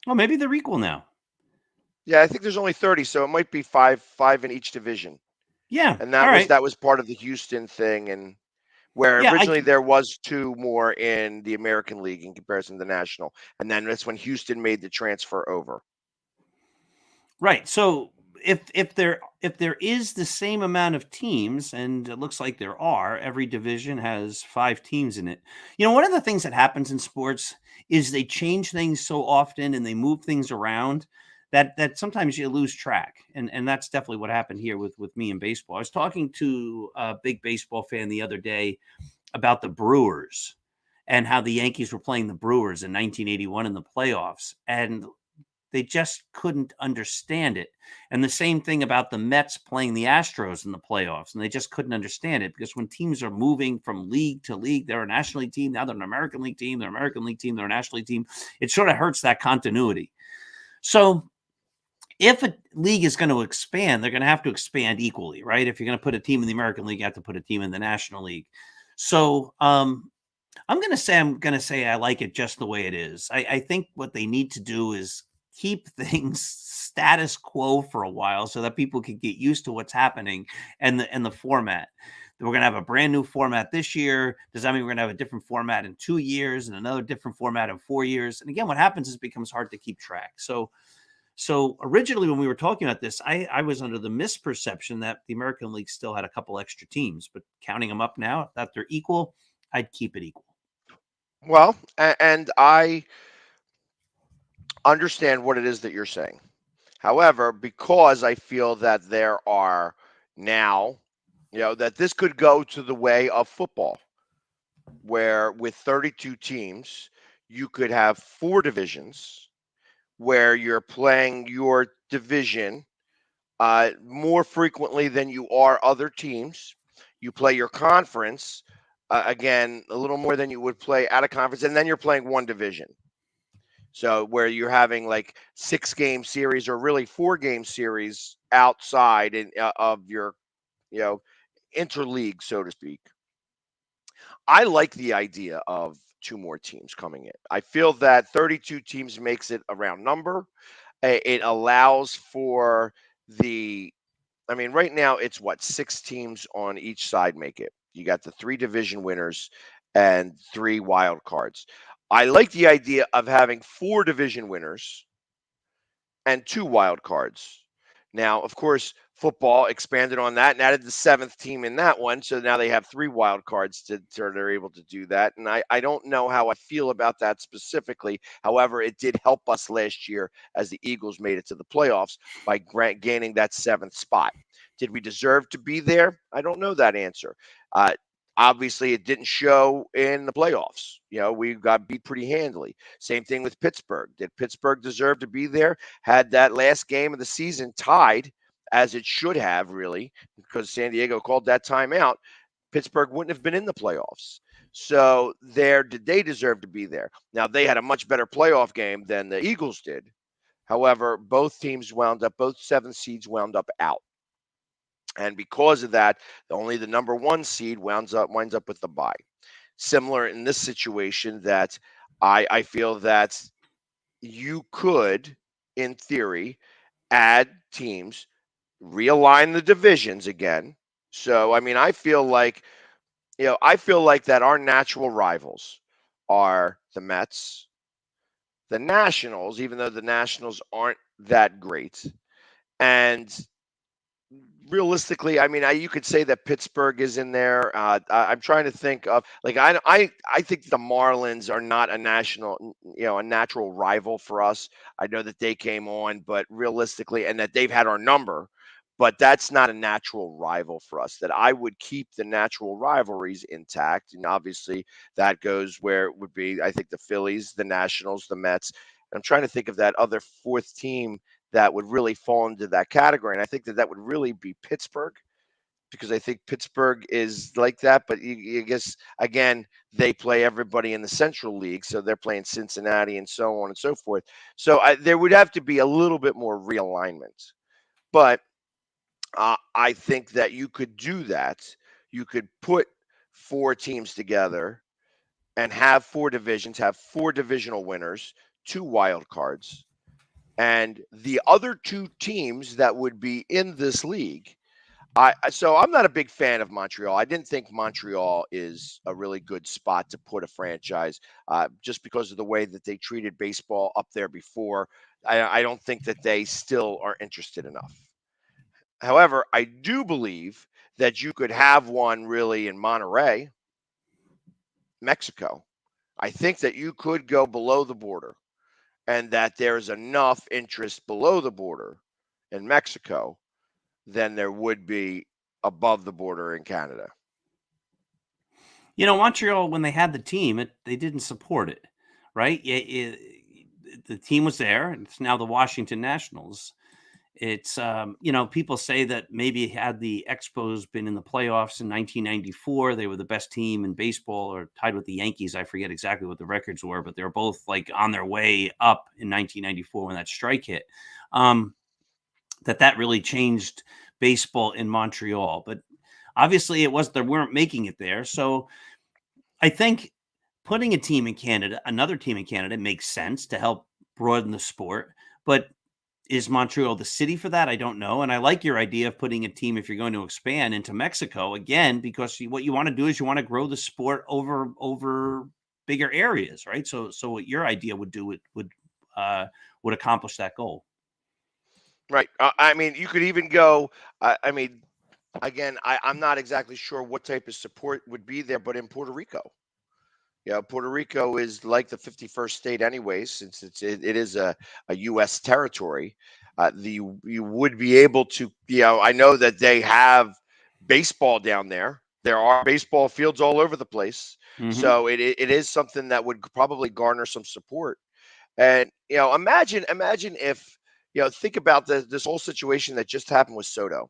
Well, maybe they're equal now. Yeah, I think there's only 30, so it might be five in each division. Yeah, And all right. that was part of the Houston thing, and where Yeah, originally there was 2 more in the American League in comparison to the National, and then that's when Houston made the transfer over. right. So if there is the same amount of teams, and it looks like there are, every division has 5 teams in it. One of the things that happens in sports is they change things so often and they move things around that sometimes you lose track. And that's definitely what happened here with me in baseball. I was talking to a big baseball fan the other day about the Brewers and how the Yankees were playing the Brewers in 1981 in the playoffs. And they just couldn't understand it. And the same thing about the Mets playing the Astros in the playoffs. And they just couldn't understand it because when teams are moving from league to league, they're a National League team, now they're an American League team, they're an American League team, they're a National League team. It sort of hurts that continuity. So if a league is going to expand, they're going to have to expand equally, right? If you're going to put a team in the American League, you have to put a team in the National League. So I'm going to say I like it just the way it is. I think what they need to do is keep things status quo for a while so that people can get used to what's happening and the format. We're going to have a brand new format this year. Does that mean we're going to have a different format in 2 years and another different format in 4 years? And again, what happens is it becomes hard to keep track. So originally when we were talking about this, I was under the misperception that the American League still had a couple extra teams, but counting them up now that they're equal, I'd keep it equal. Well, and I understand what it is that you're saying. However, because I feel that there are now, that this could go to the way of football, where with 32 teams, you could have 4 divisions where you're playing your division more frequently than you are other teams. You play your conference again a little more than you would play out of conference, and then you're playing one division. So where you're having like 6-game series or really 4-game series outside of your you know interleague, so to speak. I like the idea of 2 more teams coming in. I feel that 32 teams makes it a round number. It allows for the I mean, right now it's what 6 teams on each side make it. You got the 3 division winners and 3 wild cards. I like the idea of having 4 division winners and 2 wild cards. Now, of course, football expanded on that and added the 7th team in that one. So now they have 3 wild cards they're able to do that. And I don't know how I feel about that specifically. However, it did help us last year as the Eagles made it to the playoffs by gaining that 7th spot. Did we deserve to be there? I don't know that answer. Uh, Obviously, it didn't show in the playoffs. We got beat pretty handily. Same thing with Pittsburgh. Did Pittsburgh deserve to be there? Had that last game of the season tied, as it should have, really, because San Diego called that timeout, Pittsburgh wouldn't have been in the playoffs. So did they deserve to be there? Now, they had a much better playoff game than the Eagles did. However, both 7 seeds wound up out. And because of that, only the number 1 seed winds up with the bye. Similar in this situation, that I feel that you could, in theory, add teams, realign the divisions again. So, I mean, I feel like that our natural rivals are the Mets, the Nationals, even though the Nationals aren't that great, and realistically, I mean, you could say that Pittsburgh is in there. I'm trying to think of like I think the Marlins are not a natural rival for us. I know that they came on, but realistically, and that they've had our number, but that's not a natural rival for us. That I would keep the natural rivalries intact, and obviously that goes where it would be. I think the Phillies, the Nationals, the Mets. I'm trying to think of that other 4th team that would really fall into that category. And I think that would really be Pittsburgh. because I think Pittsburgh is like that. But you guess again, they play everybody in the Central League, so they're playing Cincinnati and so on and so forth. So there would have to be a little bit more realignment. But I think that you could do that. You could put four teams together and have four divisions, have four divisional winners, two wild cards, and the other two teams that would be in this league. So I'm not a big fan of Montreal. I didn't think Montreal is a really good spot to put a franchise, just because of the way that they treated baseball up there before. I don't think that they still are interested enough. However, I do believe that you could have one really in Monterrey, Mexico. I think that you could go below the border and that there's enough interest below the border in Mexico than there would be above the border in Canada. Montreal, when they had the team, they didn't support it, right? The team was there. It's now the Washington Nationals. It's, people say that maybe had the Expos been in the playoffs in 1994, they were the best team in baseball, or tied with the Yankees. I forget exactly what the records were, but they were both like on their way up in 1994 when that strike hit. That really changed baseball in Montreal. But obviously they weren't making it there. So I think putting another team in Canada makes sense to help broaden the sport. But is Montreal the city for that? I don't know. And I like your idea of putting a team, if you're going to expand, into Mexico, again, because what you want to do is you want to grow the sport over bigger areas, right? So what your idea would do would accomplish that goal. Right. I mean, you could even go. I mean, again, I'm not exactly sure what type of support would be there, but in Puerto Rico. Yeah, Puerto Rico is like the 51st state, anyways, since it is a U.S. territory. You would be able to, I know that they have baseball down there. There are baseball fields all over the place, so it is something that would probably garner some support. And imagine if think about this whole situation that just happened with Soto.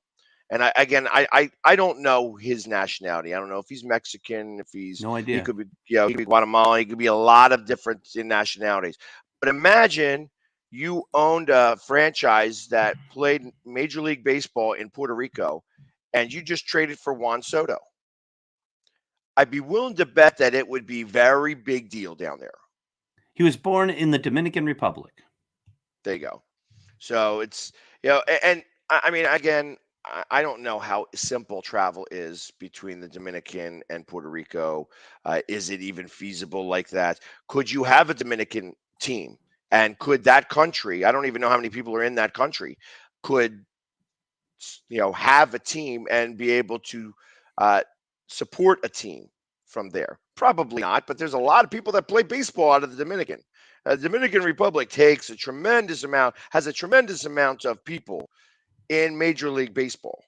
And I don't know his nationality. I don't know if he's Mexican, if No he idea. could be he could be Guatemalan, he could be a lot of different nationalities. But imagine you owned a franchise that played Major League Baseball in Puerto Rico, and you just traded for Juan Soto. I'd be willing to bet that it would be very big deal down there. He was born in the Dominican Republic. There you go. So it's, and I mean, again, I don't know how simple travel is between the Dominican and Puerto Rico. Is it even feasible like that? Could you have a Dominican team? And could that country, I don't even know how many people are in that country, could, have a team and be able to support a team from there? Probably not, but there's a lot of people that play baseball out of the Dominican. The Dominican Republic has a tremendous amount of people in Major League Baseball,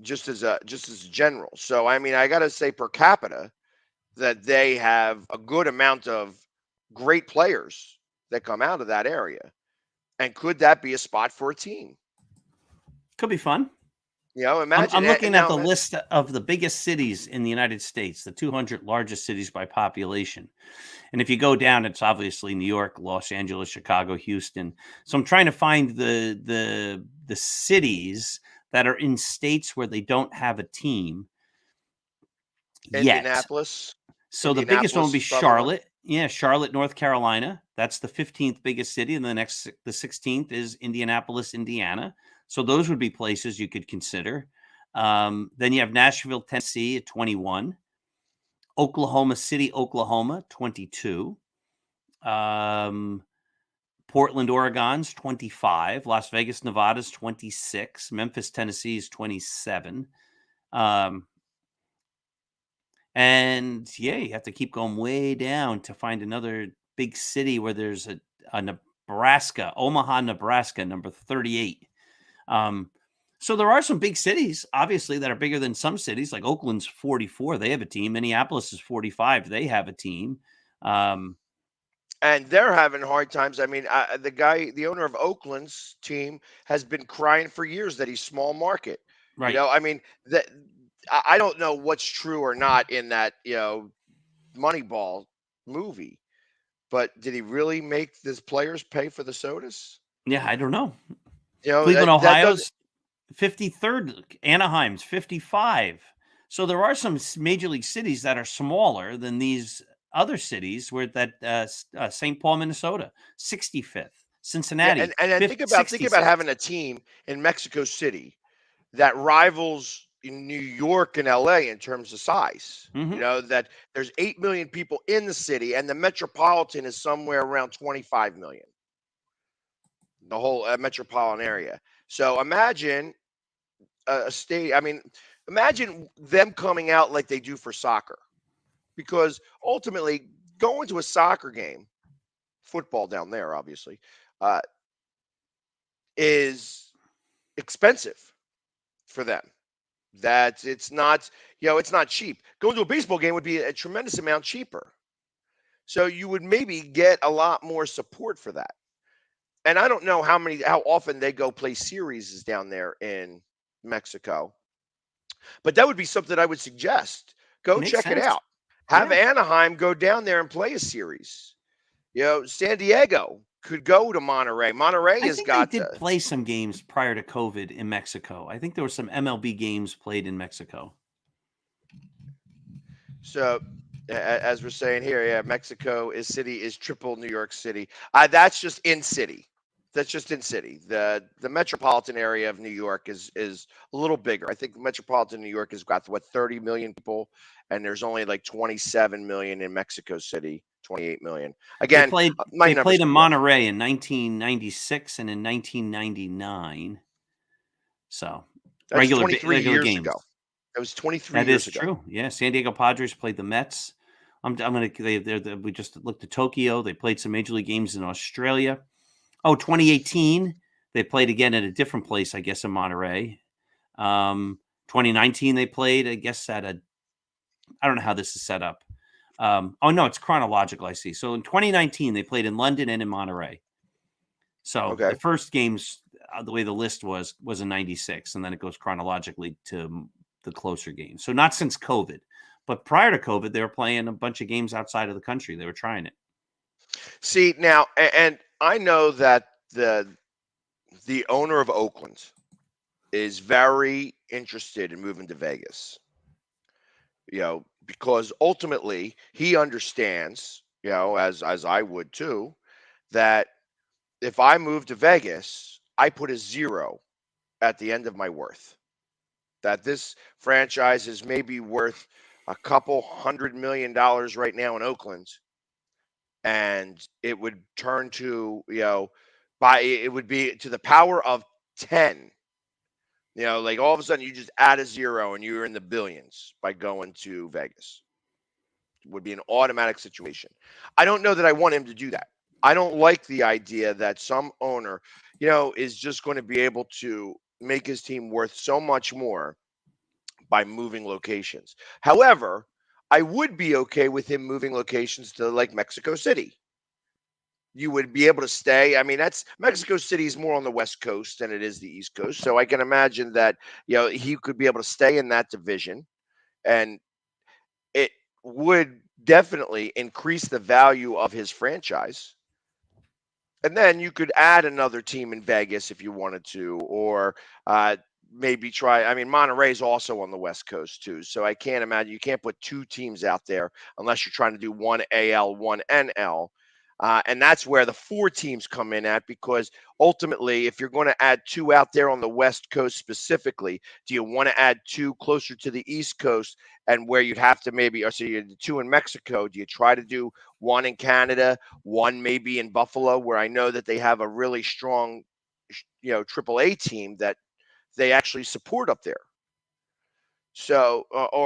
just as a general. So I mean, I got to say, per capita, that they have a good amount of great players that come out of that area. And could that be a spot for a team? Could be fun. Imagine. I'm looking at the list of the biggest cities in the United States, the 200 largest cities by population. And if you go down, it's obviously New York, Los Angeles, Chicago, Houston. So I'm trying to find the cities that are in states where they don't have a team yet. Indianapolis. So the biggest one would be Charlotte. Yeah, Charlotte, North Carolina. That's the 15th biggest city. And the 16th is Indianapolis, Indiana. So those would be places you could consider. Then you have Nashville, Tennessee at 21. Oklahoma City, Oklahoma, 22. Portland, Oregon's 25. Las Vegas, Nevada's 26. Memphis, Tennessee is 27. And yeah, you have to keep going way down to find another big city where there's a Nebraska, Omaha, Nebraska, number 38. So there are some big cities, obviously, that are bigger than some cities. Like Oakland's 44, they have a team. Minneapolis is 45, they have a team. And they're having hard times. I mean, the owner of Oakland's team, has been crying for years that he's small market. Right. I mean, I don't know what's true or not in that, Moneyball movie, but did he really make his players pay for the sodas? Yeah, I don't know. That Cleveland, does. Ohio's 53rd, Anaheim's 55. So there are some major league cities that are smaller than these other cities. Where that St. Paul, Minnesota, 65th, Yeah, Cincinnati, and then think about 66th. having a team in Mexico City that rivals in New York and LA in terms of size. Hmm. That there's 8 million people in the city, and the metropolitan is somewhere around 25 million, the whole metropolitan area. So imagine a state. I mean, imagine them coming out like they do for soccer, because ultimately going to a soccer game, football down there, obviously, uh, is expensive for them. That it's not cheap. Going to a baseball game would be a tremendous amount cheaper. So you would maybe get a lot more support for that. And I don't know how often they go play series down there in Mexico, but that would be something I would suggest. Go Makes check it sense. out. Have Yeah. Anaheim go down there and play a series. San Diego could go to Monterey. Monterey I has think they got did play some games prior to COVID in Mexico. I think there were some MLB games played in Mexico. so as we're saying here, yeah, Mexico is triple New York City. That's just in city. That's just in city. The metropolitan area of New York is a little bigger. I think the metropolitan New York has got 30 million people, and there's only like 27 million in Mexico City, 28 million. They Again, played my they numbers played in could be off. Monterey in 1996 and in 1999. So That's 23 regular years games. ago. That was 23 That is years ago. true. Yeah, San Diego Padres played the Mets. I'm gonna. We just looked at Tokyo. They played some major league games in Australia. Oh, 2018 they played again at a different place, I guess, in Monterey. 2019 they played, I guess, I don't know how this is set up. Oh no, it's chronological. I see. So in 2019 they played in London and in Monterey. So Okay. the first games, the way the list was in '96, and then it goes chronologically to the closer games. So not since COVID, but prior to COVID, they were playing a bunch of games outside of the country. They were trying it. See now, and I know that the owner of Oakland is very interested in moving to Vegas. Because ultimately he understands, as I would too, that if I move to Vegas, I put a zero at the end of my worth. That this franchise is maybe worth a couple $100 million right now in Oakland, and it would turn to, it would be to the power of 10. Like all of a sudden you just add a zero and you're in the billions by going to Vegas. Would be an automatic situation. I don't know that I want him to do that. I don't like the idea that some owner, is just going to be able to make his team worth so much more by moving locations. However, I would be okay with him moving locations to like Mexico City. You would be able to stay. I mean, that's Mexico City is more on the West Coast than it is the East Coast. So I can imagine that, he could be able to stay in that division, and it would definitely increase the value of his franchise. And then you could add another team in Vegas if you wanted to, or maybe try. I mean, Monterey's also on the West Coast too, so I can't imagine you can't put two teams out there unless you're trying to do one AL, one NL. And that's where the four teams come in at, because ultimately, if you're going to add two out there on the West Coast specifically, do you want to add two closer to the East Coast, and where you'd have to maybe, or so you two in Mexico? Do you try to do one in Canada, one maybe in Buffalo, where I know that they have a really strong, AAA team that they actually support up there? So,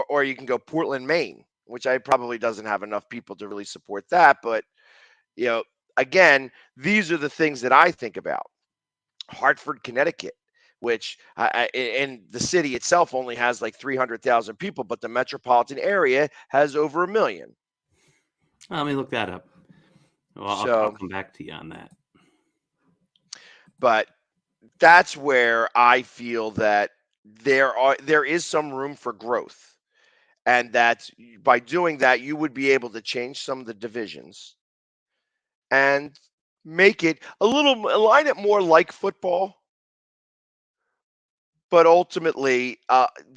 or you can go Portland, Maine, which I probably doesn't have enough people to really support that, but you know, again, these are the things that I think about. Hartford, Connecticut, which in the city itself only has like 300,000 people, but the metropolitan area has over 1 million. Let me look that up. Well, I'll So, come back to you on that. but that's where I feel that there is some room for growth, and that by doing that, you would be able to change some of the divisions and make it align it more like football, but ultimately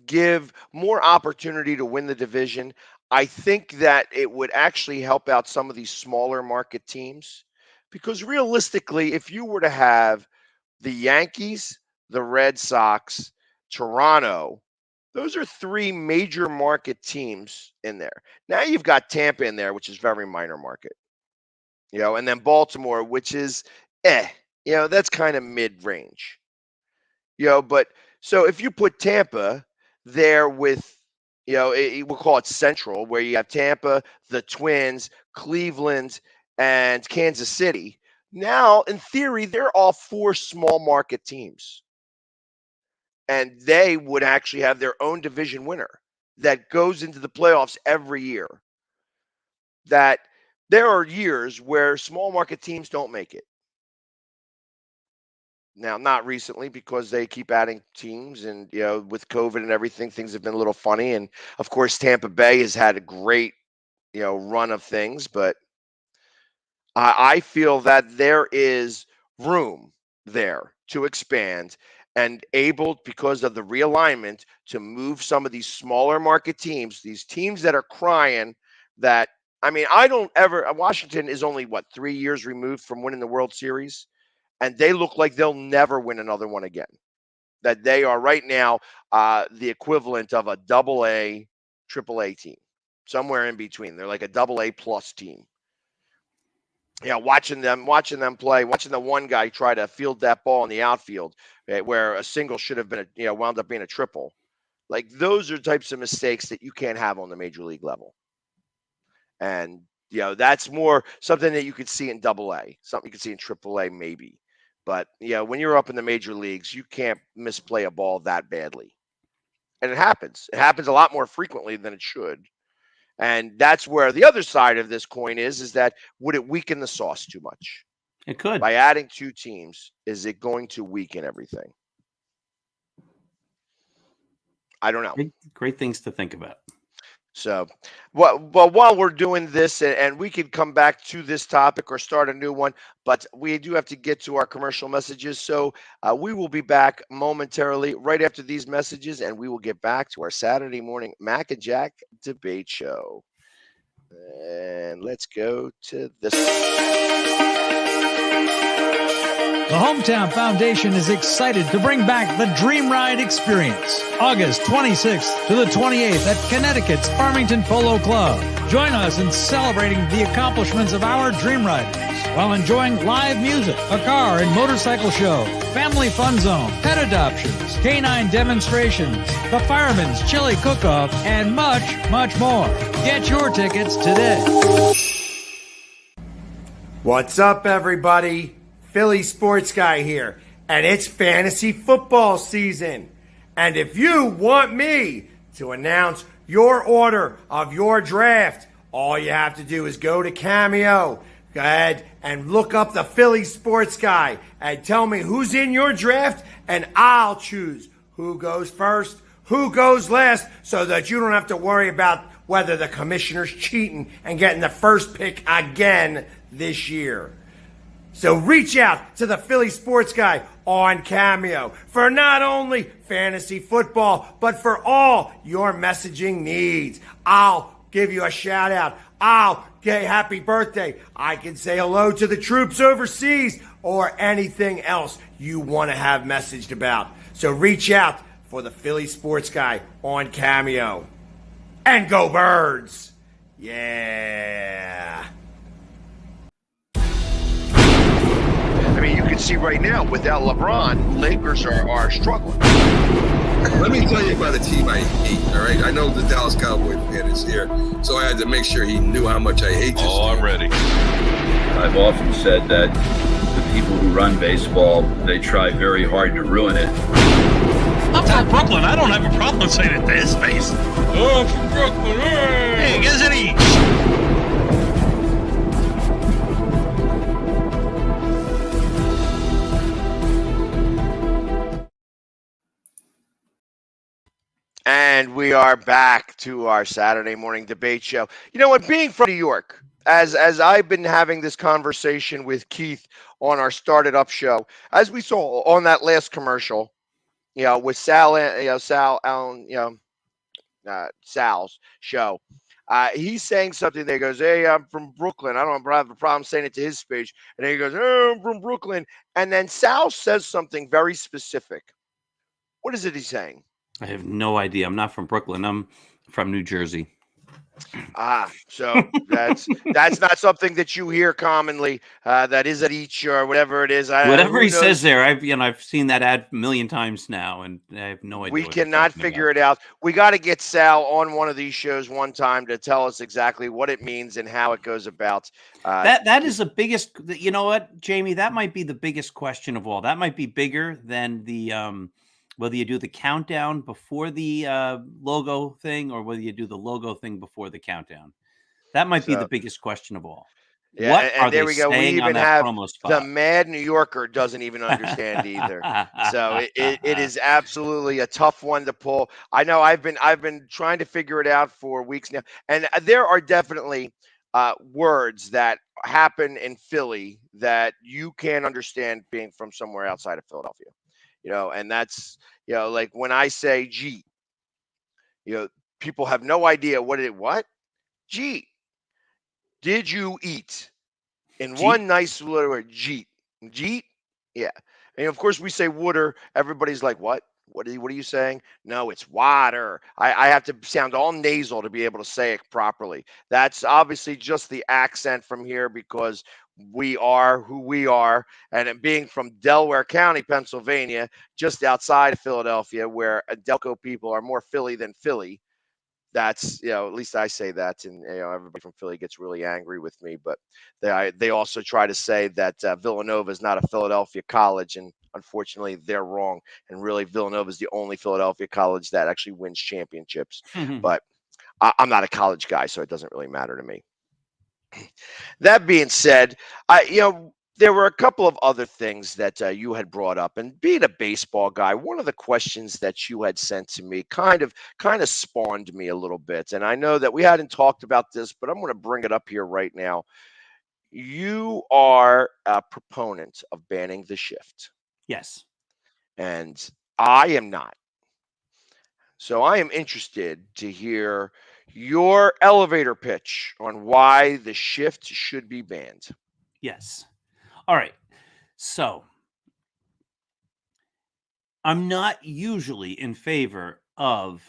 give more opportunity to win the division. I think that it would actually help out some of these smaller market teams, because realistically, if you were to have the Yankees, the Red Sox, Toronto, those are three major market teams in there. Now you've got Tampa in there, which is very minor market, and then Baltimore, which is that's kind of mid-range. But so if you put Tampa there with, we'll call it Central, where you have Tampa, the Twins, Cleveland, and Kansas City. Now, in theory, they're all four small market teams, and they would actually have their own division winner that goes into the playoffs every year. That there are years where small market teams don't make it. Now, not recently, because they keep adding teams, and with COVID and everything, things have been a little funny. And of course, Tampa Bay has had a great run of things, but I feel that there is room there to expand and able, because of the realignment, to move some of these smaller market teams, these teams that are crying that. I mean, Washington is only 3 years removed from winning the World Series, and they look like they'll never win another one again. That they are right now the equivalent of a AA, AAA team, somewhere in between. They're like a AA plus team. Watching them play, watching the one guy try to field that ball in the outfield, where a single should have been wound up being a triple. Like, those are types of mistakes that you can't have on the major league level. And that's more something that you could see in AA, something you could see in AAA maybe. But when you're up in the major leagues, you can't misplay a ball that badly. And it happens. It happens a lot more frequently than it should. And that's where the other side of this coin is that would it weaken the sauce too much? It could. By adding two teams, is it going to weaken everything? I don't know. Great things to think about. So, well, while we're doing this, and we could come back to this topic or start a new one, but we do have to get to our commercial messages. So we will be back momentarily right after these messages, and we will get back to our Saturday morning Mac and Jack debate show. And let's go to this. The Hometown Foundation is excited to bring back the Dream Ride experience, August 26th to the 28th at Connecticut's Farmington Polo Club. Join us in celebrating the accomplishments of our Dream Riders while enjoying live music, a car and motorcycle show, family fun zone, pet adoptions, canine demonstrations, the Fireman's Chili Cook-Off, and much, much more. Get your tickets today. What's up, everybody? Philly Sports Guy here, and it's fantasy football season. And if you want me to announce your order of your draft, all you have to do is go to Cameo. Go ahead and look up the Philly Sports Guy and tell me who's in your draft, and I'll choose who goes first, who goes last, so that you don't have to worry about whether the commissioner's cheating and getting the first pick again this year. So reach out to the Philly Sports Guy on Cameo for not only fantasy football, but for all your messaging needs. I'll give you a shout out. I'll get happy birthday. I can say hello to the troops overseas or anything else you want to have messaged about. So reach out for the Philly Sports Guy on Cameo. And go Birds! Yeah! I mean, you can see right now, without LeBron, Lakers are struggling. Let me tell you about a team I hate, all right? I know the Dallas Cowboy fan is here, so I had to make sure he knew how much I hate this team. I'm ready. I've often said that the people who run baseball, they try very hard to ruin it. I'm from Brooklyn. I don't have a problem saying it to his face. Oh, I'm from Brooklyn. Hey, get any And we are back to our Saturday morning debate show. You know what? Being from New York, as I've been having this conversation with Keith on our Started Up show, as we saw on that last commercial, with Sal, Sal Allen, Sal's show. He's saying something there. He goes, "Hey, I'm from Brooklyn. I don't have a problem saying it to his speech." And then he goes, "Oh, I'm from Brooklyn." And then Sal says something very specific. What is it he's saying? I have no idea. I'm not from Brooklyn. I'm from New Jersey. So that's not something that you hear commonly. That is at each or whatever it is. Whatever he says there, I've seen that ad a million times now, and I have no idea. We cannot figure it out. We got to get Sal on one of these shows one time to tell us exactly what it means and how it goes about. That is the biggest. You know what, Jamie? That might be the biggest question of all. That might be bigger than the whether you do the countdown before the logo thing or whether you do the logo thing before the countdown. That might be the biggest question of all. Yeah, what and are there they we go. We saying on even that have promo spot? the Mad New Yorker doesn't even understand either. So it is absolutely a tough one to pull. I know I've been trying to figure it out for weeks now, and there are definitely words that happen in Philly that you can't understand being from somewhere outside of Philadelphia. And that's like when I say "gee," people have no idea what. Gee, did you eat? In Jeet? one nice little word, jeet. Jeet? Yeah. And of course we say water. Everybody's like, what? What are you saying? No, it's water. I have to sound all nasal to be able to say it properly. That's obviously just the accent from here because we are who we are. And it being from Delaware County, Pennsylvania, just outside of Philadelphia, where Delco people are more Philly than Philly. That's at least I say that, and everybody from Philly gets really angry with me. But they also try to say that Villanova is not a Philadelphia college, and unfortunately they're wrong. And really, Villanova is the only Philadelphia college that actually wins championships. But I'm not a college guy, so it doesn't really matter to me. That being said, there were a couple of other things that you had brought up, and being a baseball guy, one of the questions that you had sent to me kind of spawned me a little bit. And I know that we hadn't talked about this, but I'm going to bring it up here right now. You are a proponent of banning the shift. Yes. And I am not. So I am interested to hear your elevator pitch on why the shift should be banned. Yes. All right. So I'm not usually in favor of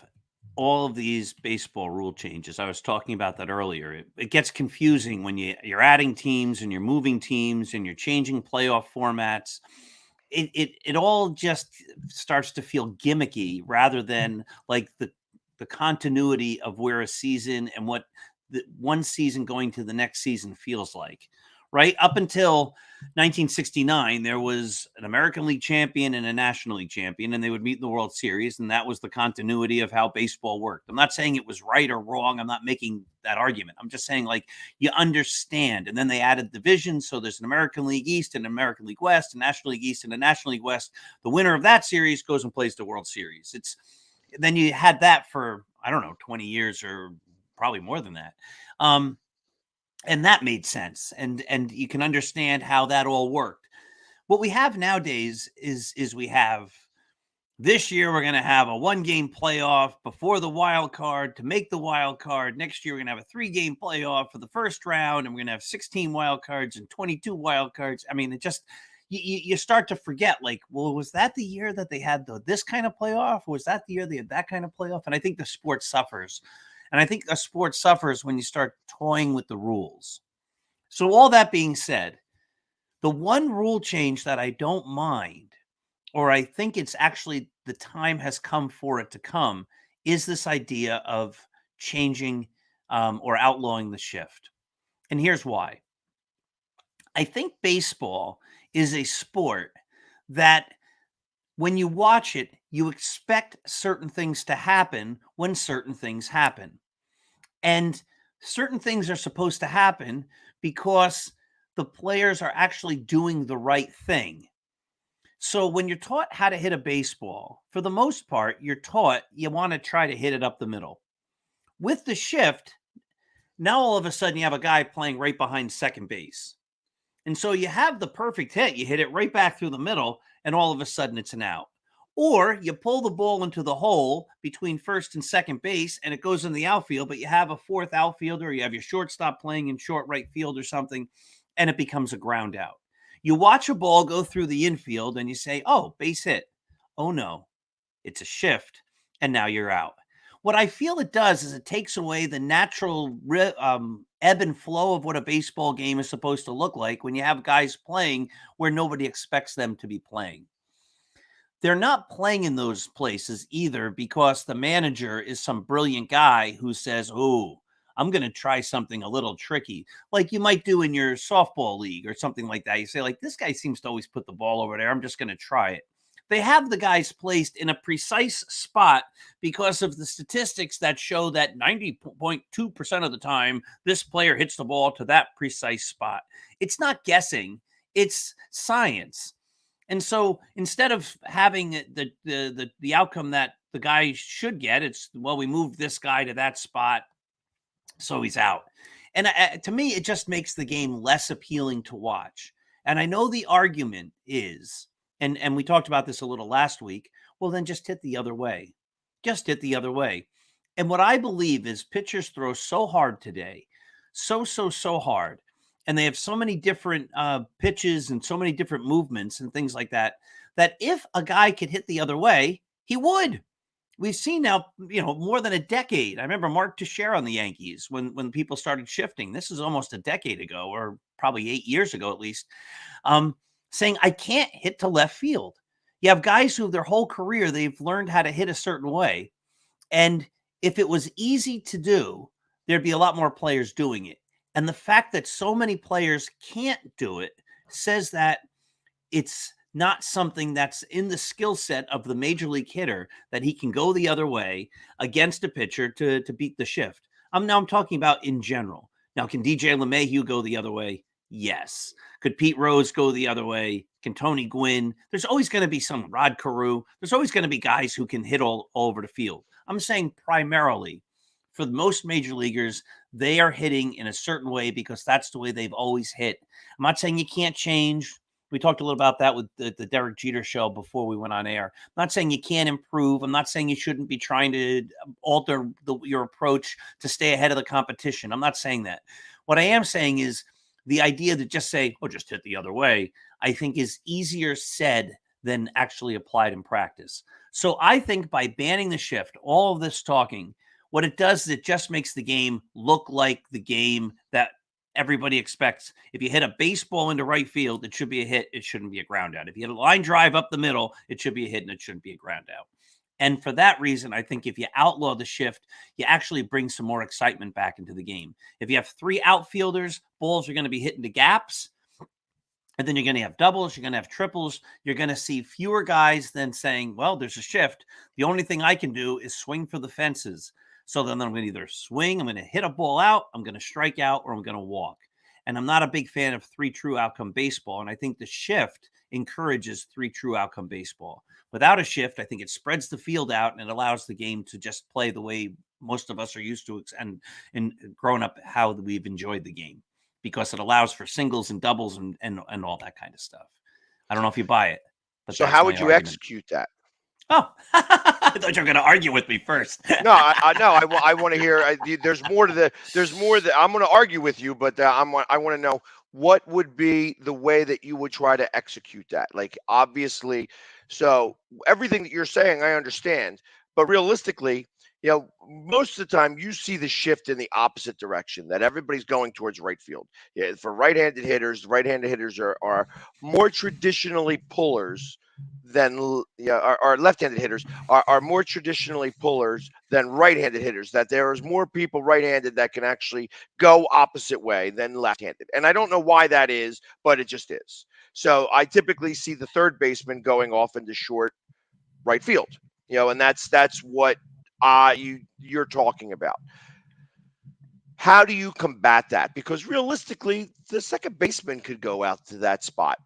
all of these baseball rule changes. I was talking about that earlier. It gets confusing when you're adding teams and you're moving teams and you're changing playoff formats. It all just starts to feel gimmicky rather than like the continuity of where a season and what the one season going to the next season feels like. Right up until 1969, there was an American League champion and a National League champion, and they would meet in the World Series, and that was the continuity of how baseball worked. I'm not saying it was right or wrong. I'm not making that argument. I'm just saying, like, you understand. And then they added divisions, so there's an American League East and an American League West, a National League East and a National League West. The winner of that series goes and plays the World Series. Then you had that for, I don't know, 20 years or probably more than that. And that made sense. And you can understand how that all worked. What we have nowadays is we have this year, we're going to have a 1-game playoff before the wild card to make the wild card. Next year, we're going to have a 3-game playoff for the first round, and we're going to have 16 wild cards and 22 wild cards. I mean, it just, you start to forget, like, well, was that the year that they had this kind of playoff? Or was that the year they had that kind of playoff? And I think the sport suffers. And I think a sport suffers when you start toying with the rules. So all that being said, the one rule change that I don't mind, or I think it's actually the time has come for it to come, is this idea of changing or outlawing the shift. And here's why. I think baseball is a sport that when you watch it, you expect certain things to happen when certain things happen. And certain things are supposed to happen because the players are actually doing the right thing. So when you're taught how to hit a baseball, for the most part, you're taught you want to try to hit it up the middle. With the shift, now all of a sudden you have a guy playing right behind second base. And so you have the perfect hit. You hit it right back through the middle, and all of a sudden it's an out. Or you pull the ball into the hole between first and second base, and it goes in the outfield, but you have a fourth outfielder, or you have your shortstop playing in short right field or something, and it becomes a ground out. You watch a ball go through the infield, and you say, oh, base hit. Oh, no, it's a shift, and now you're out. What I feel it does is it takes away the natural ebb and flow of what a baseball game is supposed to look like when you have guys playing where nobody expects them to be playing. They're not playing in those places either because the manager is some brilliant guy who says, oh, I'm going to try something a little tricky, like you might do in your softball league or something like that. You say, like, this guy seems to always put the ball over there. I'm just going to try it. They have the guys placed in a precise spot because of the statistics that show that 90.2% of the time, this player hits the ball to that precise spot. It's not guessing, it's science. And so instead of having the outcome that the guy should get, it's, well, we moved this guy to that spot, so he's out. And to me, it just makes the game less appealing to watch. And I know the argument is, and we talked about this a little last week, well, then just hit the other way. Just hit the other way. And what I believe is pitchers throw so hard today, so hard, and they have so many different pitches and so many different movements and things like that, that if a guy could hit the other way, he would. We've seen now, more than a decade. I remember Mark Teixeira on the Yankees when people started shifting. This is almost a decade ago, or probably 8 years ago at least, saying, I can't hit to left field. You have guys who their whole career, they've learned how to hit a certain way. And if it was easy to do, there'd be a lot more players doing it. And the fact that so many players can't do it says that it's not something that's in the skill set of the major league hitter, that he can go the other way against a pitcher to beat the shift. I'm talking about in general. Now, can DJ LeMahieu go the other way? Yes. Could Pete Rose go the other way? Can Tony Gwynn? There's always going to be some Rod Carew. There's always going to be guys who can hit all over the field. I'm saying primarily for most major leaguers, they are hitting in a certain way because that's the way they've always hit. I'm not saying you can't change. We talked a little about that with the Derek Jeter show before we went on air. I'm not saying you can't improve. I'm not saying you shouldn't be trying to alter your approach to stay ahead of the competition. I'm not saying that. What I am saying is the idea to just say, oh, just hit the other way, I think is easier said than actually applied in practice. So I think by banning the shift, all of this talking, what it does is it just makes the game look like the game that everybody expects. If you hit a baseball into right field, it should be a hit. It shouldn't be a ground out. If you hit a line drive up the middle, it should be a hit and it shouldn't be a ground out. And for that reason, I think if you outlaw the shift, you actually bring some more excitement back into the game. If you have three outfielders, balls are going to be hitting the gaps. And then you're going to have doubles, you're going to have triples. You're going to see fewer guys than saying, well, there's a shift. The only thing I can do is swing for the fences. So then I'm going to either swing, I'm going to hit a ball out, I'm going to strike out, or I'm going to walk. And I'm not a big fan of three true outcome baseball. And I think the shift encourages three true outcome baseball. Without a shift, I think it spreads the field out and it allows the game to just play the way most of us are used to and growing up how we've enjoyed the game, because it allows for singles and doubles and all that kind of stuff. I don't know if you buy it. But so how would you execute that? Oh, I thought you were going to argue with me first. No, I want to hear. There's more that I'm going to argue with you, but I want to know what would be the way that you would try to execute that. Like, obviously, so everything that you're saying, I understand, but realistically, most of the time you see the shift in the opposite direction, that everybody's going towards right field. Yeah, for right-handed hitters are more traditionally pullers than our left-handed hitters are more traditionally pullers than right-handed hitters, that there is more people right-handed that can actually go opposite way than left-handed. And I don't know why that is, but it just is. So I typically see the third baseman going off into short right field, and that's what you're talking about. How do you combat that? Because realistically, the second baseman could go out to that spot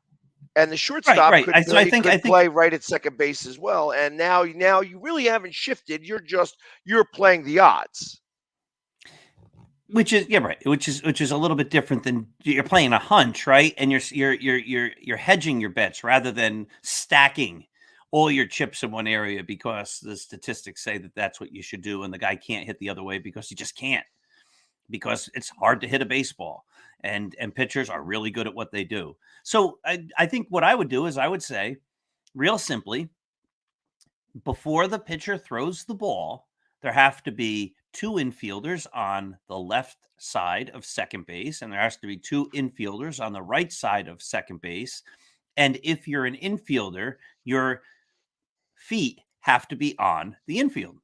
And the shortstop right. could So I think play right at second base as well. And now you really haven't shifted. You're playing the odds. which is right. Which is a little bit different than you're playing a hunch, right? And you're hedging your bets rather than stacking all your chips in one area because the statistics say that that's what you should do, and the guy can't hit the other way because he just can't, because it's hard to hit a baseball, and pitchers are really good at what they do. So I think what I would do is I would say, real simply, before the pitcher throws the ball, there have to be 2 infielders on the left side of second base, and there has to be 2 infielders on the right side of second base. And if you're an infielder, your feet have to be on the infield.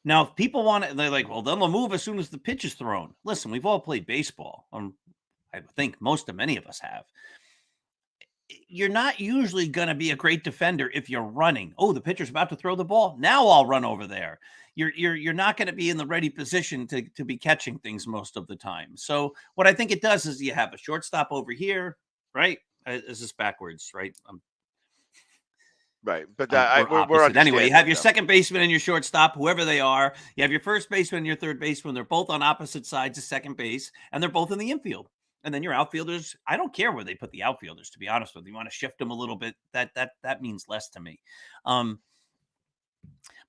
Now, if people want it, they're like, well, then they'll move as soon as the pitch is thrown. Listen, we've all played baseball. I think many of us have. You're not usually going to be a great defender if you're running. Oh, the pitcher's about to throw the ball. Now I'll run over there. You're not going to be in the ready position to be catching things most of the time. So what I think it does is you have a shortstop over here, right? Is this backwards, right? Right. But we're anyway. You have your though. second baseman and your shortstop, whoever they are. You have your first baseman and your third baseman. They're both on opposite sides of second base, and they're both in the infield. And then your outfielders, I don't care where they put the outfielders, to be honest with you. You want to shift them a little bit, that means less to me.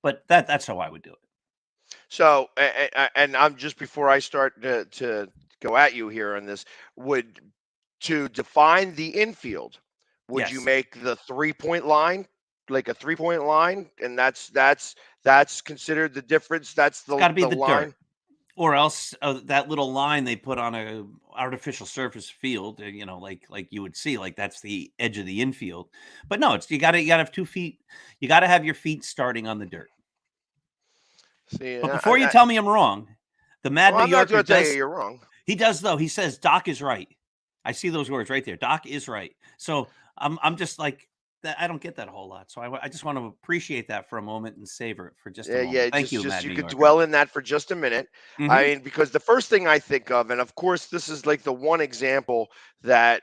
But that's how I would do it. So, and I'm just, before I start to go at you here on this, to define the infield, would you Yes. make the 3-point line like a 3-point line, and that's considered the difference? That's It's got to be the line. dirt, or else that little line they put on a artificial surface field, like you would see, like that's the edge of the infield. But no, you got to have 2 feet. You got to have your feet starting on the dirt. See, But before you tell me I'm wrong, the Mad New I'm not Yorker going to tell does. you you're wrong. He does, though. He says Doc is right. I see those words right there. Doc is right. So I'm just like that. I don't get that a whole lot. So I just want to appreciate that for a moment and savor it for just a moment. Yeah. Thank you, Just Mad you New could Yorker. dwell in that for just a minute. Mhm. I mean, because the first thing I think of, and of course this is like the one example that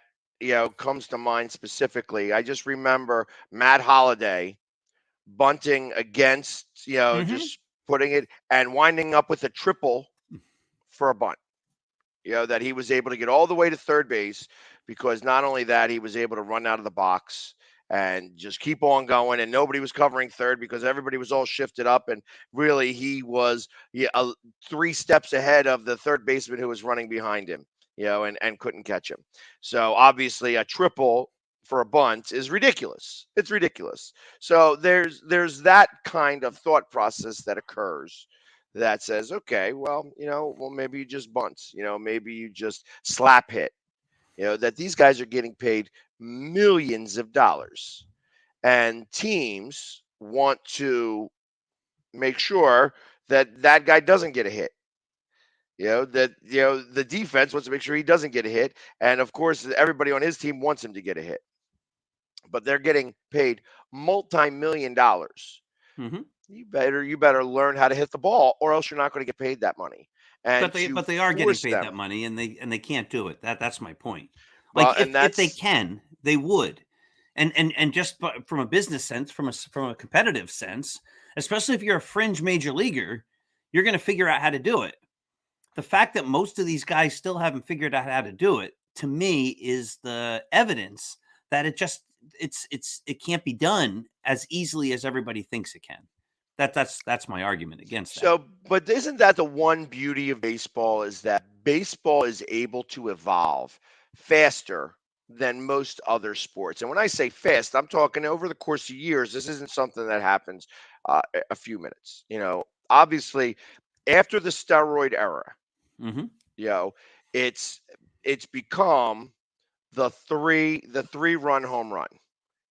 comes to mind specifically. I just remember Matt Holliday bunting against, Mhm. just putting it and winding up with a triple for a bunt. That he was able to get all the way to third base, because not only that, he was able to run out of the box and just keep on going, and nobody was covering third because everybody was all shifted up, and really he was 3 steps ahead of the third baseman who was running behind him, and couldn't catch him. So obviously a triple for a bunt is ridiculous. It's ridiculous. So there's that kind of thought process that occurs, that says, okay, well, maybe you just bunt, maybe you just slap hit, that these guys are getting paid millions of dollars, and teams want to make sure that that guy doesn't get a hit. The defense wants to make sure he doesn't get a hit, and of course everybody on his team wants him to get a hit, but they're getting paid multi-million dollars. Mhm. You better learn how to hit the ball, or else you're not going to get paid that money. And But they are getting force paid them, that money, and they can't do it. That's my point. well, Like and if they that's can, they would. And just from a business sense, from a competitive sense, especially if you're a fringe major leaguer, you're going to figure out how to do it. The fact that most of these guys still haven't figured out how to do it, to me, is the evidence that it can't be done as easily as everybody thinks it can. That's my argument against that. so. But isn't that the one beauty of baseball, is that baseball is able to evolve faster than most other sports? And when I say fast, I'm talking over the course of years. This isn't something that happens a few minutes. Obviously, after the steroid era, Mm-hmm. it's become the three-run home run.